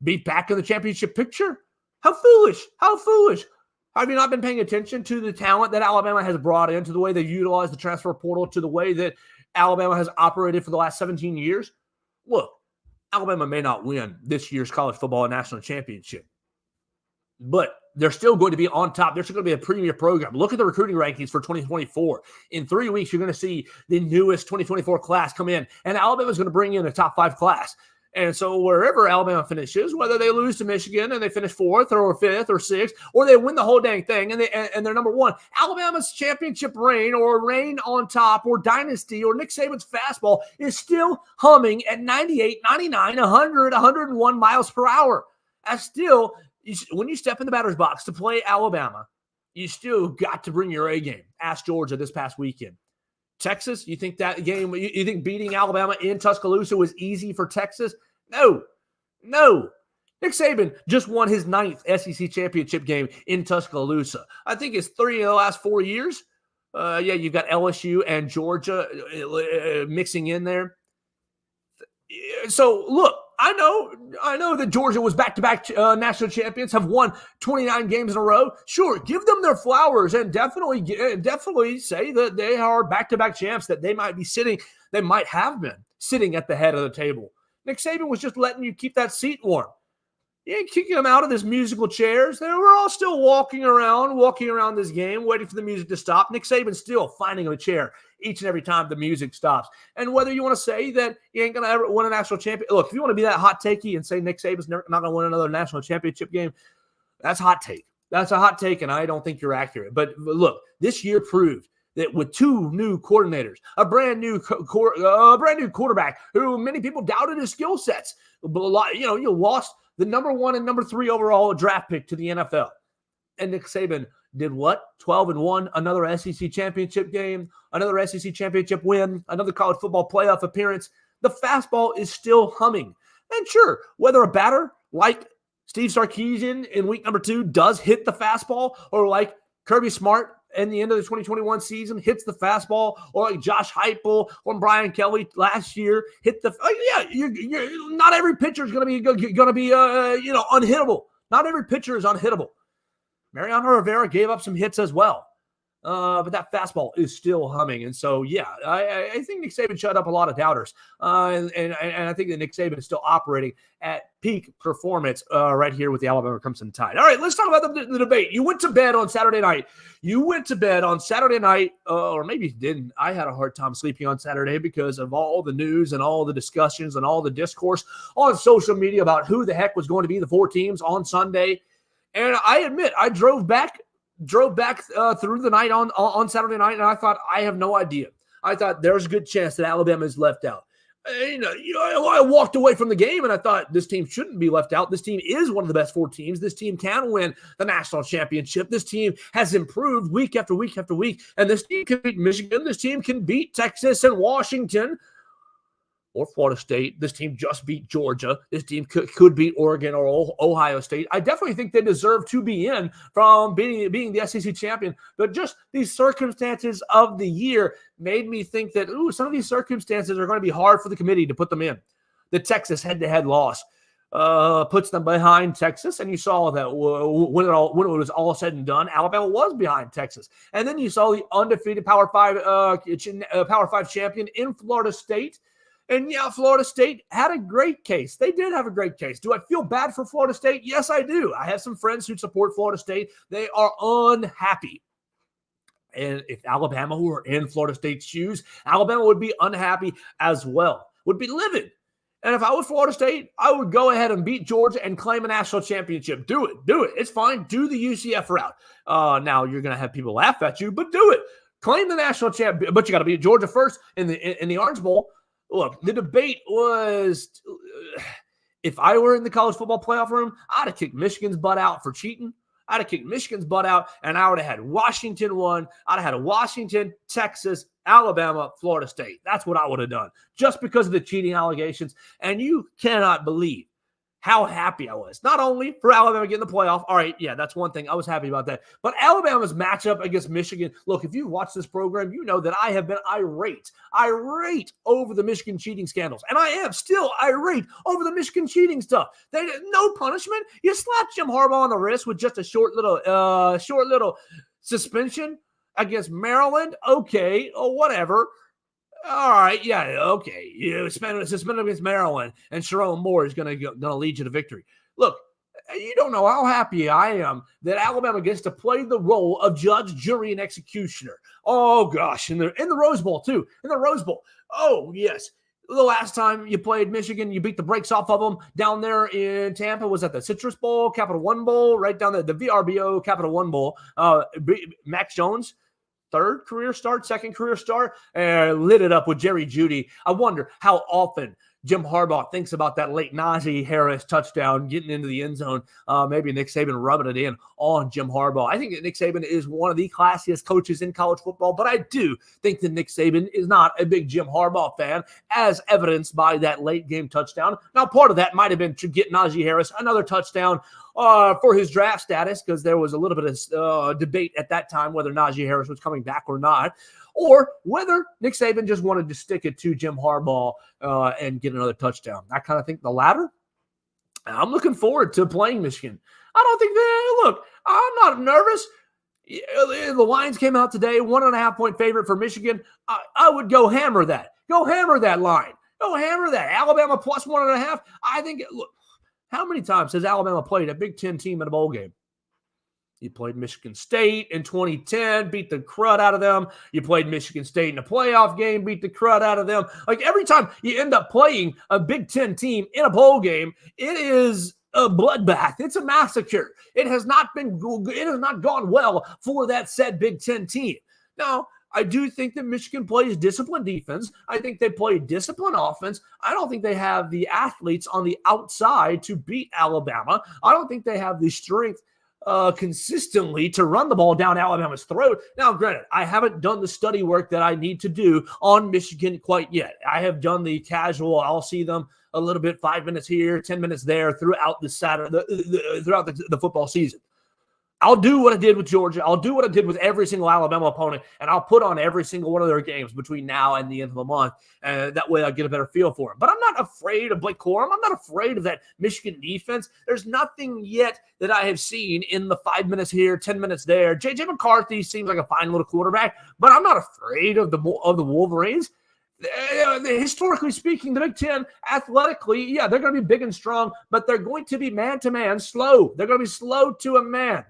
be back in the championship picture. How foolish. How foolish. Have you not been paying attention to the talent that Alabama has brought in, to the way they utilize the transfer portal, to the way that Alabama has operated for the last 17 years? Look, Alabama may not win this year's college football national championship, but they're still going to be on top. They're still going to be a premier program. Look at the recruiting rankings for 2024. In 3 weeks, you're going to see the newest 2024 class come in, and Alabama's going to bring in a top 5 class. And so wherever Alabama finishes, whether they lose to Michigan and they finish 4th or 5th or 6th, or they win the whole dang thing and they're number 1, Alabama's championship reign or reign on top or dynasty or Nick Saban's fastball is still humming at 98, 99, 100, 101 miles per hour. That's still, when you step in the batter's box to play Alabama, you still got to bring your A game. Ask Georgia this past weekend. Texas, you think that game, you think beating Alabama in Tuscaloosa was easy for Texas? No. Nick Saban just won his 9th SEC championship game in Tuscaloosa. I think it's 3 of the last 4 years. You've got LSU and Georgia mixing in there. So, look, I know that Georgia was back-to-back national champions, have won 29 games in a row. Sure, give them their flowers and definitely say that they are back-to-back champs, that they might have been sitting at the head of the table. Nick Saban was just letting you keep that seat warm. You ain't kicking them out of these musical chairs. They were all still walking around this game, waiting for the music to stop. Nick Saban's still finding a chair each and every time the music stops. And whether you want to say that you ain't going to ever win a national championship, look, if you want to be that hot takey and say Nick Saban's not going to win another national championship game, that's a hot take. That's a hot take, and I don't think you're accurate. But look, this year proved that with 2 new coordinators, a brand new quarterback who many people doubted his skill sets, you lost the number 1 and number 3 overall draft pick to the NFL. And Nick Saban did what? 12-1, another SEC championship game, another SEC championship win, another college football playoff appearance. The fastball is still humming. And sure, whether a batter like Steve Sarkisian in week number 2 does hit the fastball, or like Kirby Smart in the end of the 2021 season hits the fastball, or like Josh Heupel or Brian Kelly last year hit the not every pitcher is going to be unhittable. Not every pitcher is unhittable. Mariano Rivera gave up some hits as well. But that fastball is still humming. And so, I think Nick Saban shut up a lot of doubters. And I think that Nick Saban is still operating at peak performance right here with the Alabama Crimson Tide. All right, let's talk about the debate. You went to bed on Saturday night. Or maybe you didn't. I had a hard time sleeping on Saturday because of all the news and all the discussions and all the discourse on social media about who the heck was going to be the 4 teams on Sunday. And I admit, I drove back through the night on Saturday night, and I thought, I have no idea. I thought there's a good chance that Alabama is left out. I walked away from the game, and I thought this team shouldn't be left out. This team is one of the best 4 teams. This team can win the national championship. This team has improved week after week after week, and this team can beat Michigan. This team can beat Texas and Washington or Florida State. This team just beat Georgia. This team could beat Oregon or Ohio State. I definitely think they deserve to be in from being the SEC champion. But just these circumstances of the year made me think that, some of these circumstances are going to be hard for the committee to put them in. The Texas head-to-head loss puts them behind Texas, and you saw that when it was all said and done, Alabama was behind Texas. And then you saw the undefeated Power 5 champion in Florida State. And Florida State had a great case. They did have a great case. Do I feel bad for Florida State? Yes, I do. I have some friends who support Florida State. They are unhappy. And if Alabama were in Florida State's shoes, Alabama would be unhappy as well, would be livid. And if I was Florida State, I would go ahead and beat Georgia and claim a national championship. Do it. It's fine. Do the UCF route. Now you're going to have people laugh at you, but do it. Claim the national champion, but you got to beat Georgia first in the Orange Bowl. Look, the debate was, if I were in the college football playoff room, I'd have kicked Michigan's butt out for cheating. I'd have kicked Michigan's butt out, and I would have had Washington won. I'd have had Washington, Texas, Alabama, Florida State. That's what I would have done, just because of the cheating allegations. And you cannot believe how happy I was. Not only for Alabama getting the playoff. All right, that's one thing. I was happy about that. But Alabama's matchup against Michigan. Look, if you watch this program, you know that I have been irate over the Michigan cheating scandals. And I am still irate over the Michigan cheating stuff. They no punishment. You slap Jim Harbaugh on the wrist with just a short little suspension against Maryland. Okay, or whatever. All right, yeah, okay. You suspend against Maryland, and Sharon Moore is going to lead you to victory. Look, you don't know how happy I am that Alabama gets to play the role of judge, jury, and executioner. Oh gosh, in the Rose Bowl too. In the Rose Bowl. Oh yes. The last time you played Michigan, you beat the brakes off of them down there in Tampa. Was that the Citrus Bowl, Capital One Bowl, right down the VRBO Capital One Bowl? Max Jones, second career start, lit it up with Jerry Jeudy. I wonder how often Jim Harbaugh thinks about that late Najee Harris touchdown getting into the end zone. Maybe Nick Saban rubbing it in on Jim Harbaugh. I think that Nick Saban is one of the classiest coaches in college football, but I do think that Nick Saban is not a big Jim Harbaugh fan, as evidenced by that late game touchdown. Now, part of that might have been to get Najee Harris another touchdown for his draft status, because there was a little bit of debate at that time whether Najee Harris was coming back or not, or whether Nick Saban just wanted to stick it to Jim Harbaugh and get another touchdown. I kind of think the latter. I'm looking forward to playing Michigan. I don't think look, I'm not nervous. The Lions came out today, 1.5-point favorite for Michigan. I would go hammer that. Go hammer that line. Go hammer that. Alabama plus 1.5. I think, look, how many times has Alabama played a Big Ten team in a bowl game? You played Michigan State in 2010, beat the crud out of them. You played Michigan State in a playoff game, beat the crud out of them. Like, every time you end up playing a Big Ten team in a bowl game, it is a bloodbath. It's a massacre. It has not gone well for that said Big Ten team. Now, I do think that Michigan plays disciplined defense. I think they play disciplined offense. I don't think they have the athletes on the outside to beat Alabama. I don't think they have the strength consistently to run the ball down Alabama's throat. Now, granted, I haven't done the study work that I need to do on Michigan quite yet. I have done the casual, I'll see them a little bit, 5 minutes here, 10 minutes there throughout the football season. I'll do what I did with Georgia. I'll do what I did with every single Alabama opponent, and I'll put on every single one of their games between now and the end of the month. And that way I'll get a better feel for it. But I'm not afraid of Blake Corum. I'm not afraid of that Michigan defense. There's nothing yet that I have seen in the 5 minutes here, 10 minutes there. J.J. McCarthy seems like a fine little quarterback, but I'm not afraid of the Wolverines. Historically speaking, the Big Ten, athletically, yeah, they're going to be big and strong, but they're going to be man-to-man slow. They're going to be slow to a man.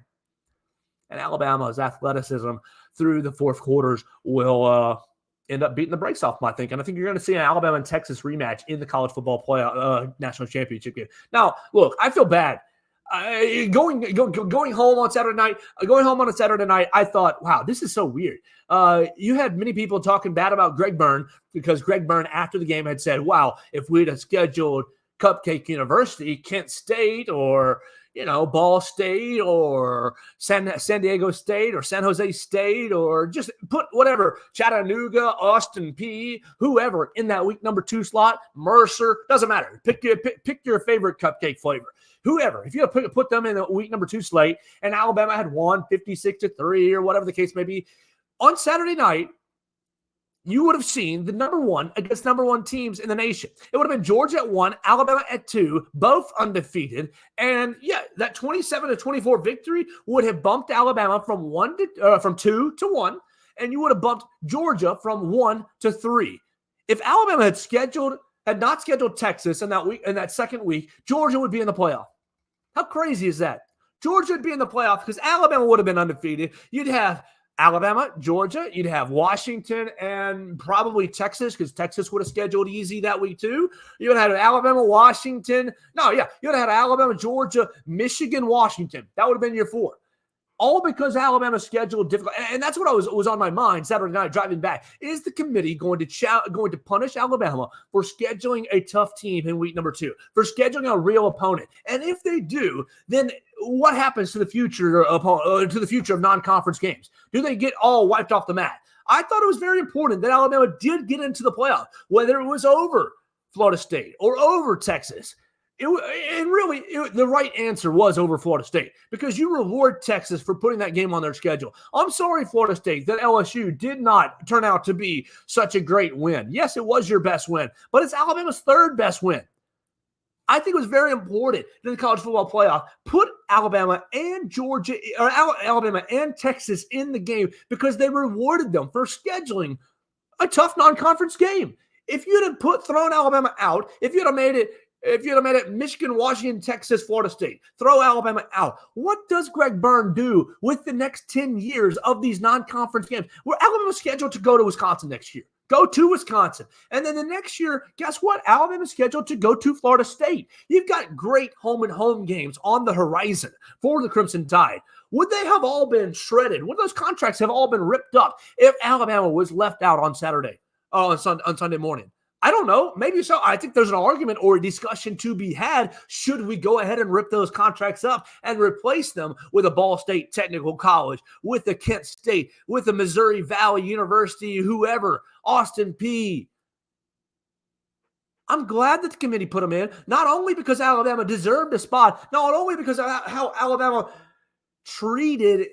And Alabama's athleticism through the fourth quarters will end up beating the brakes off them, I think. And I think you're going to see an Alabama and Texas rematch in the college football playoff national championship game. Now, look, I feel bad. Going home on Saturday night, I thought, wow, this is so weird. You had many people talking bad about Greg Byrne, because Greg Byrne after the game had said, wow, if we'd have scheduled Cupcake University, Kent State, or Ball State, or San Diego State, or San Jose State, or just put whatever, Chattanooga, Austin Peay, whoever in that week number 2 slot, Mercer, doesn't matter. Pick your favorite cupcake flavor. Whoever, if you put them in the week number 2 slate, and Alabama had won 56-3 or whatever the case may be, on Saturday night, you would have seen the number 1 against number 1 teams in the nation. It would have been Georgia at 1, Alabama at 2, both undefeated. And yeah, that 27-24 victory would have bumped Alabama from 2 to 1, and you would have bumped Georgia from 1 to 3. If Alabama had not scheduled Texas in that second week, Georgia would be in the playoff. How crazy is that? Georgia would be in the playoff because Alabama would have been undefeated. You'd have Alabama, Georgia, you'd have Washington, and probably Texas, because Texas would have scheduled easy that week too. You would have had Alabama, Washington. You would have had Alabama, Georgia, Michigan, Washington. That would have been your 4. All because Alabama scheduled difficult. And that's what was on my mind Saturday night driving back. Is the committee going to punish Alabama for scheduling a tough team in week number 2, for scheduling a real opponent? And if they do, then what happens to the future of non-conference games? Do they get all wiped off the mat? I thought it was very important that Alabama did get into the playoff, whether it was over Florida State or over Texas. The right answer was over Florida State, because you reward Texas for putting that game on their schedule. I'm sorry, Florida State, that LSU did not turn out to be such a great win. Yes, it was your best win, but it's Alabama's 3rd best win. I think it was very important in the college football playoff. Put Alabama and Georgia, or Alabama and Texas in the game, because they rewarded them for scheduling a tough non-conference game. If you'd have thrown Alabama out, if you'd have made it Michigan, Washington, Texas, Florida State, throw Alabama out. What does Greg Byrne do with the next 10 years of these non-conference games? Where Alabama's scheduled to go to Wisconsin next year. Go to Wisconsin. And then the next year, guess what? Alabama's scheduled to go to Florida State. You've got great home games on the horizon for the Crimson Tide. Would they have all been shredded? Would those contracts have all been ripped up if Alabama was left out on Saturday, on Sunday morning? I don't know. Maybe so. I think there's an argument or a discussion to be had. Should we go ahead and rip those contracts up and replace them with a Ball State Technical College, with a Kent State, with a Missouri Valley University, whoever, Austin Peay? I'm glad that the committee put them in, not only because Alabama deserved a spot, not only because of how Alabama treated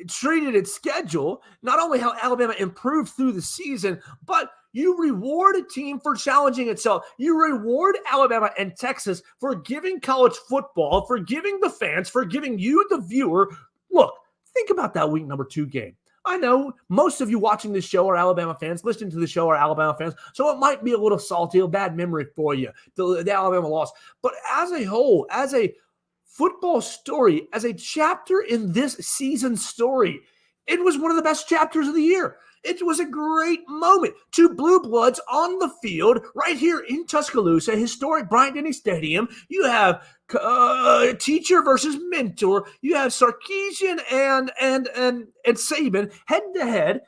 its schedule, not only how Alabama improved through the season, but you reward a team for challenging itself. You reward Alabama and Texas for giving college football, for giving the fans, for giving you, the viewer. Look, think about that week number 2 game. I know most of you watching this show are Alabama fans, listening to the show are Alabama fans, so it might be a little salty, a bad memory for you, the Alabama loss. But as a whole, as a football story, as a chapter in this season's story, it was one of the best chapters of the year. It was a great moment. 2 blue bloods on the field right here in Tuscaloosa, historic Bryant-Denny Stadium. You have teacher versus mentor. You have Sarkisian and Saban head to head.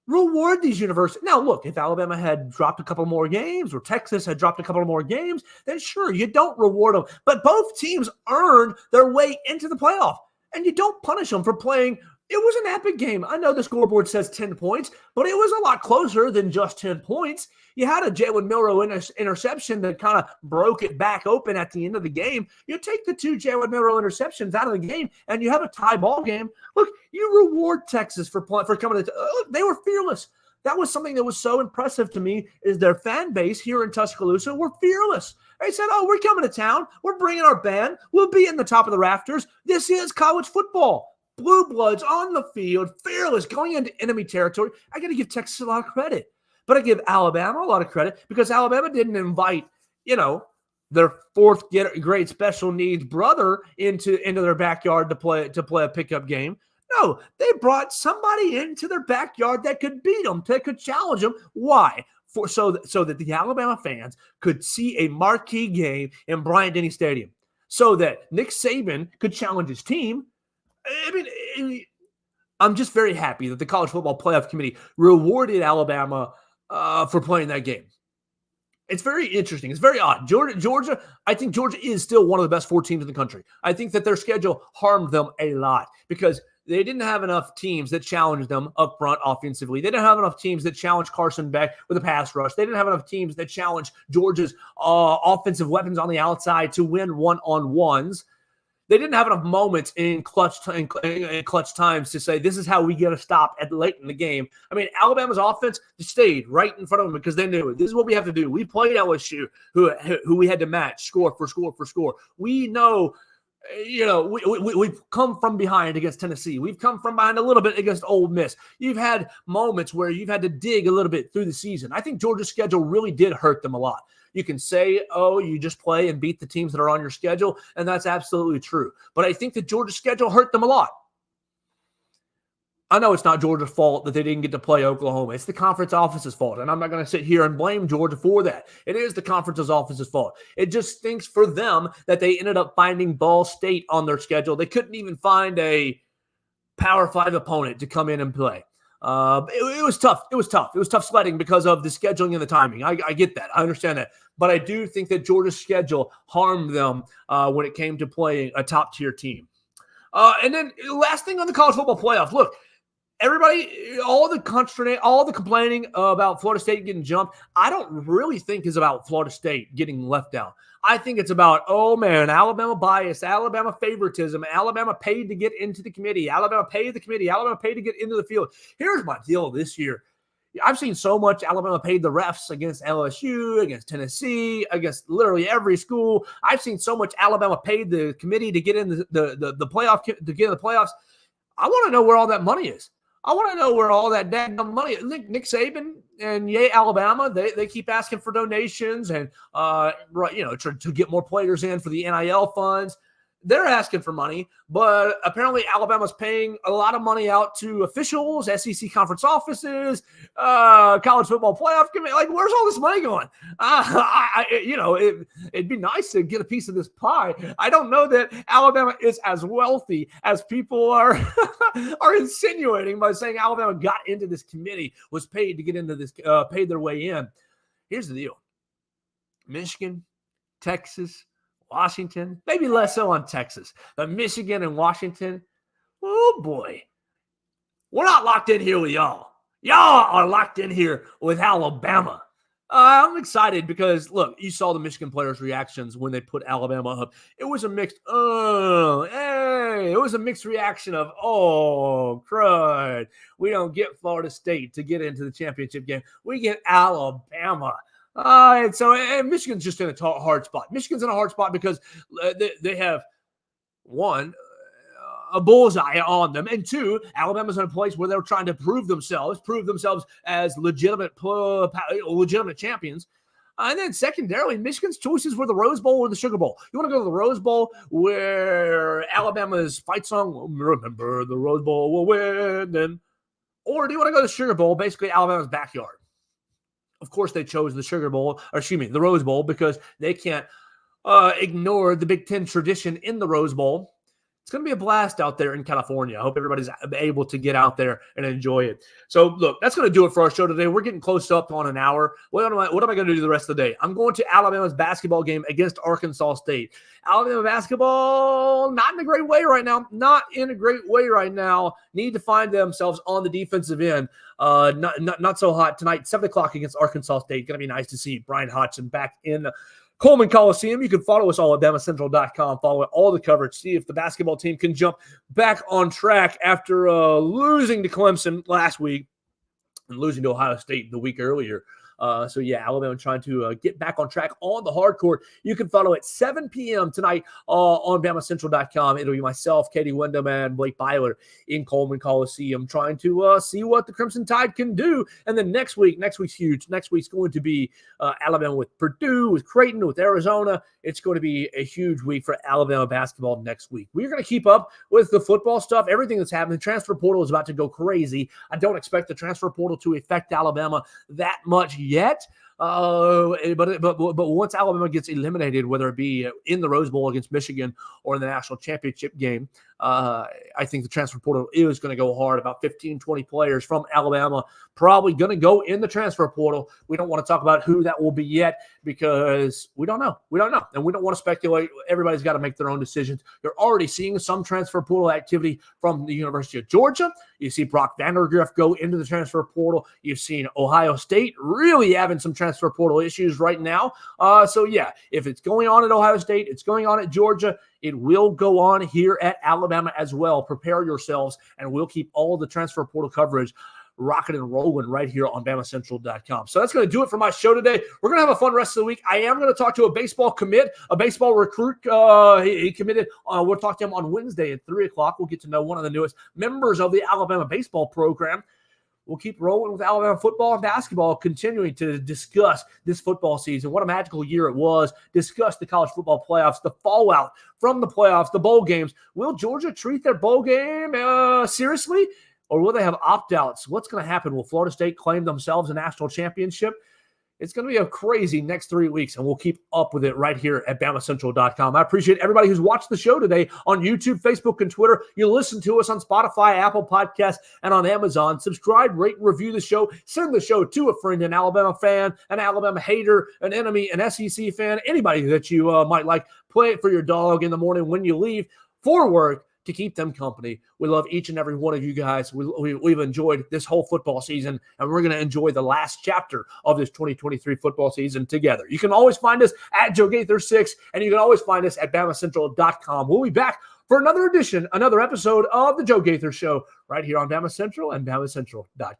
Reward these universities. Now, look, if Alabama had dropped a couple more games or Texas had dropped a couple more games, then sure, you don't reward them. But both teams earned their way into the playoff, and you don't punish them for playing. It was an epic game. I know the scoreboard says 10 points, but it was a lot closer than just 10 points. You had a Jalen Milroe interception that kind of broke it back open at the end of the game. You take the 2 Jalen Milroe interceptions out of the game, and you have a tie ball game. Look, you reward Texas for coming to look, they were fearless. That was something that was so impressive to me, is their fan base here in Tuscaloosa were fearless. They said, oh, we're coming to town. We're bringing our band. We'll be in the top of the rafters. This is college football. Blue bloods on the field, fearless, going into enemy territory. I got to give Texas a lot of credit. But I give Alabama a lot of credit because Alabama didn't invite, their 4th grade special needs brother into their backyard to play a pickup game. No, they brought somebody into their backyard that could beat them, that could challenge them. Why? So that the Alabama fans could see a marquee game in Bryant-Denny Stadium, so that Nick Saban could challenge his team. I mean, I'm just very happy that the College Football Playoff Committee rewarded Alabama for playing that game. It's very interesting. It's very odd. Georgia, I think Georgia is still one of the best 4 teams in the country. I think that their schedule harmed them a lot because they didn't have enough teams that challenged them up front offensively. They didn't have enough teams that challenged Carson Beck with a pass rush. They didn't have enough teams that challenged Georgia's offensive weapons on the outside to win one-on-ones. They didn't have enough moments in clutch times to say, this is how we get a stop at late in the game. I mean, Alabama's offense stayed right in front of them because they knew it. This is what we have to do. We played LSU, who we had to match score for score. We know, we've come from behind against Tennessee. We've come from behind a little bit against Ole Miss. You've had moments where you've had to dig a little bit through the season. I think Georgia's schedule really did hurt them a lot. You can say, oh, you just play and beat the teams that are on your schedule, and that's absolutely true. But I think that Georgia's schedule hurt them a lot. I know it's not Georgia's fault that they didn't get to play Oklahoma. It's the conference office's fault, and I'm not going to sit here and blame Georgia for that. It is the conference office's fault. It just stinks for them that they ended up finding Ball State on their schedule. They couldn't even find a Power 5 opponent to come in and play. It was tough. It was tough. It was tough sledding because of the scheduling and the timing. I get that. I understand that. But I do think that Georgia's schedule harmed them when it came to playing a top-tier team. And then last thing on the college football playoff. Look, everybody, all the complaining about Florida State getting jumped, I don't really think is about Florida State getting left out. I think it's about, oh man, Alabama bias, Alabama favoritism, Alabama paid to get into the committee, Alabama paid the committee, Alabama paid to get into the field. Here's my deal this year. I've seen so much Alabama paid the refs against LSU, against Tennessee, against literally every school. I've seen so much Alabama paid the committee to get in the playoff, to get in the playoffs. I want to know where all that money is. I want to know where all that daggum money. Nick Saban and Alabama, they keep asking for donations and to get more players in for the NIL funds. They're asking for money, but apparently Alabama's paying a lot of money out to officials, SEC conference offices, college football playoff committee. Like, where's all this money going? It'd be nice to get a piece of this pie. I don't know that Alabama is as wealthy as people are are insinuating by saying Alabama got into this committee, was paid to get into this, paid their way in. Here's the deal: Michigan, Texas, Washington, maybe less so on Texas, but Michigan and Washington, oh boy, we're not locked in here with y'all. Y'all are locked in here with Alabama. I'm excited because, look, you saw the Michigan players' reactions when they put Alabama up. It was a mixed, it was a mixed reaction of, oh, crud. We don't get Florida State to get into the championship game. We get Alabama. And Michigan's just in a hard spot. Michigan's in a hard spot because they have, one, a bullseye on them, and two, Alabama's in a place where they're trying to prove themselves as legitimate champions. And then secondarily, Michigan's choices were the Rose Bowl or the Sugar Bowl. You want to go to the Rose Bowl where Alabama's fight song, remember the Rose Bowl will win, then, or do you want to go to the Sugar Bowl, basically Alabama's backyard? Of course, they chose the Rose Bowl, because they can't ignore the Big Ten tradition in the Rose Bowl. It's going to be a blast out there in California. I hope everybody's able to get out there and enjoy it. So, look, that's going to do it for our show today. We're getting close up on an hour. What am I going to do the rest of the day? I'm going to Alabama's basketball game against Arkansas State. Alabama basketball, not in a great way right now. Need to find themselves on the defensive end. Not so hot tonight. 7 o'clock against Arkansas State. Going to be nice to see Brian Hodgson back in Coleman Coliseum. You can follow us all at BamaCentral.com. Follow all the coverage. See if the basketball team can jump back on track after losing to Clemson last week and losing to Ohio State the week earlier. Alabama trying to get back on track on the hard court. You can follow at 7 p.m. tonight on BamaCentral.com. It'll be myself, Katie Wyndham, and Blake Byler in Coleman Coliseum trying to see what the Crimson Tide can do. And then next week's huge. Next week's going to be Alabama with Purdue, with Creighton, with Arizona. It's going to be a huge week for Alabama basketball next week. We're going to keep up with the football stuff, everything that's happening. The transfer portal is about to go crazy. I don't expect the transfer portal to affect Alabama that much yet. But once Alabama gets eliminated, whether it be in the Rose Bowl against Michigan or in the national championship game, I think the transfer portal is going to go hard. About 15, 20 players from Alabama probably going to go in the transfer portal. We don't want to talk about who that will be yet because we don't know. And we don't want to speculate. Everybody's got to make their own decisions. You're already seeing some transfer portal activity from the University of Georgia. You see Brock Vandergriff go into the transfer portal. You've seen Ohio State really having some transfer portal issues right now. If it's going on at Ohio State, it's going on at Georgia. It will go on here at Alabama as well. Prepare yourselves, and we'll keep all the transfer portal coverage rocking and rolling right here on BamaCentral.com. So that's going to do it for my show today. We're going to have a fun rest of the week. I am going to talk to a baseball commit, a baseball recruit. He committed. We'll talk to him on Wednesday at 3 o'clock. We'll get to know one of the newest members of the Alabama baseball program. We'll keep rolling with Alabama football and basketball, continuing to discuss this football season, what a magical year it was, discuss the college football playoffs, the fallout from the playoffs, the bowl games. Will Georgia treat their bowl game seriously, or will they have opt-outs? What's going to happen? Will Florida State claim themselves a national championship? It's going to be a crazy next 3 weeks, and we'll keep up with it right here at BamaCentral.com. I appreciate everybody who's watched the show today on YouTube, Facebook, and Twitter. You listen to us on Spotify, Apple Podcasts, and on Amazon. Subscribe, rate, and review the show. Send the show to a friend, an Alabama fan, an Alabama hater, an enemy, an SEC fan, anybody that you might like. Play it for your dog in the morning when you leave for work, to keep them company. We love each and every one of you guys. We've enjoyed this whole football season, and we're going to enjoy the last chapter of this 2023 football season together. You can always find us at Joe Gaither 6, and you can always find us at BamaCentral.com. We'll be back for another episode of the Joe Gaither Show right here on BamaCentral and BamaCentral.com.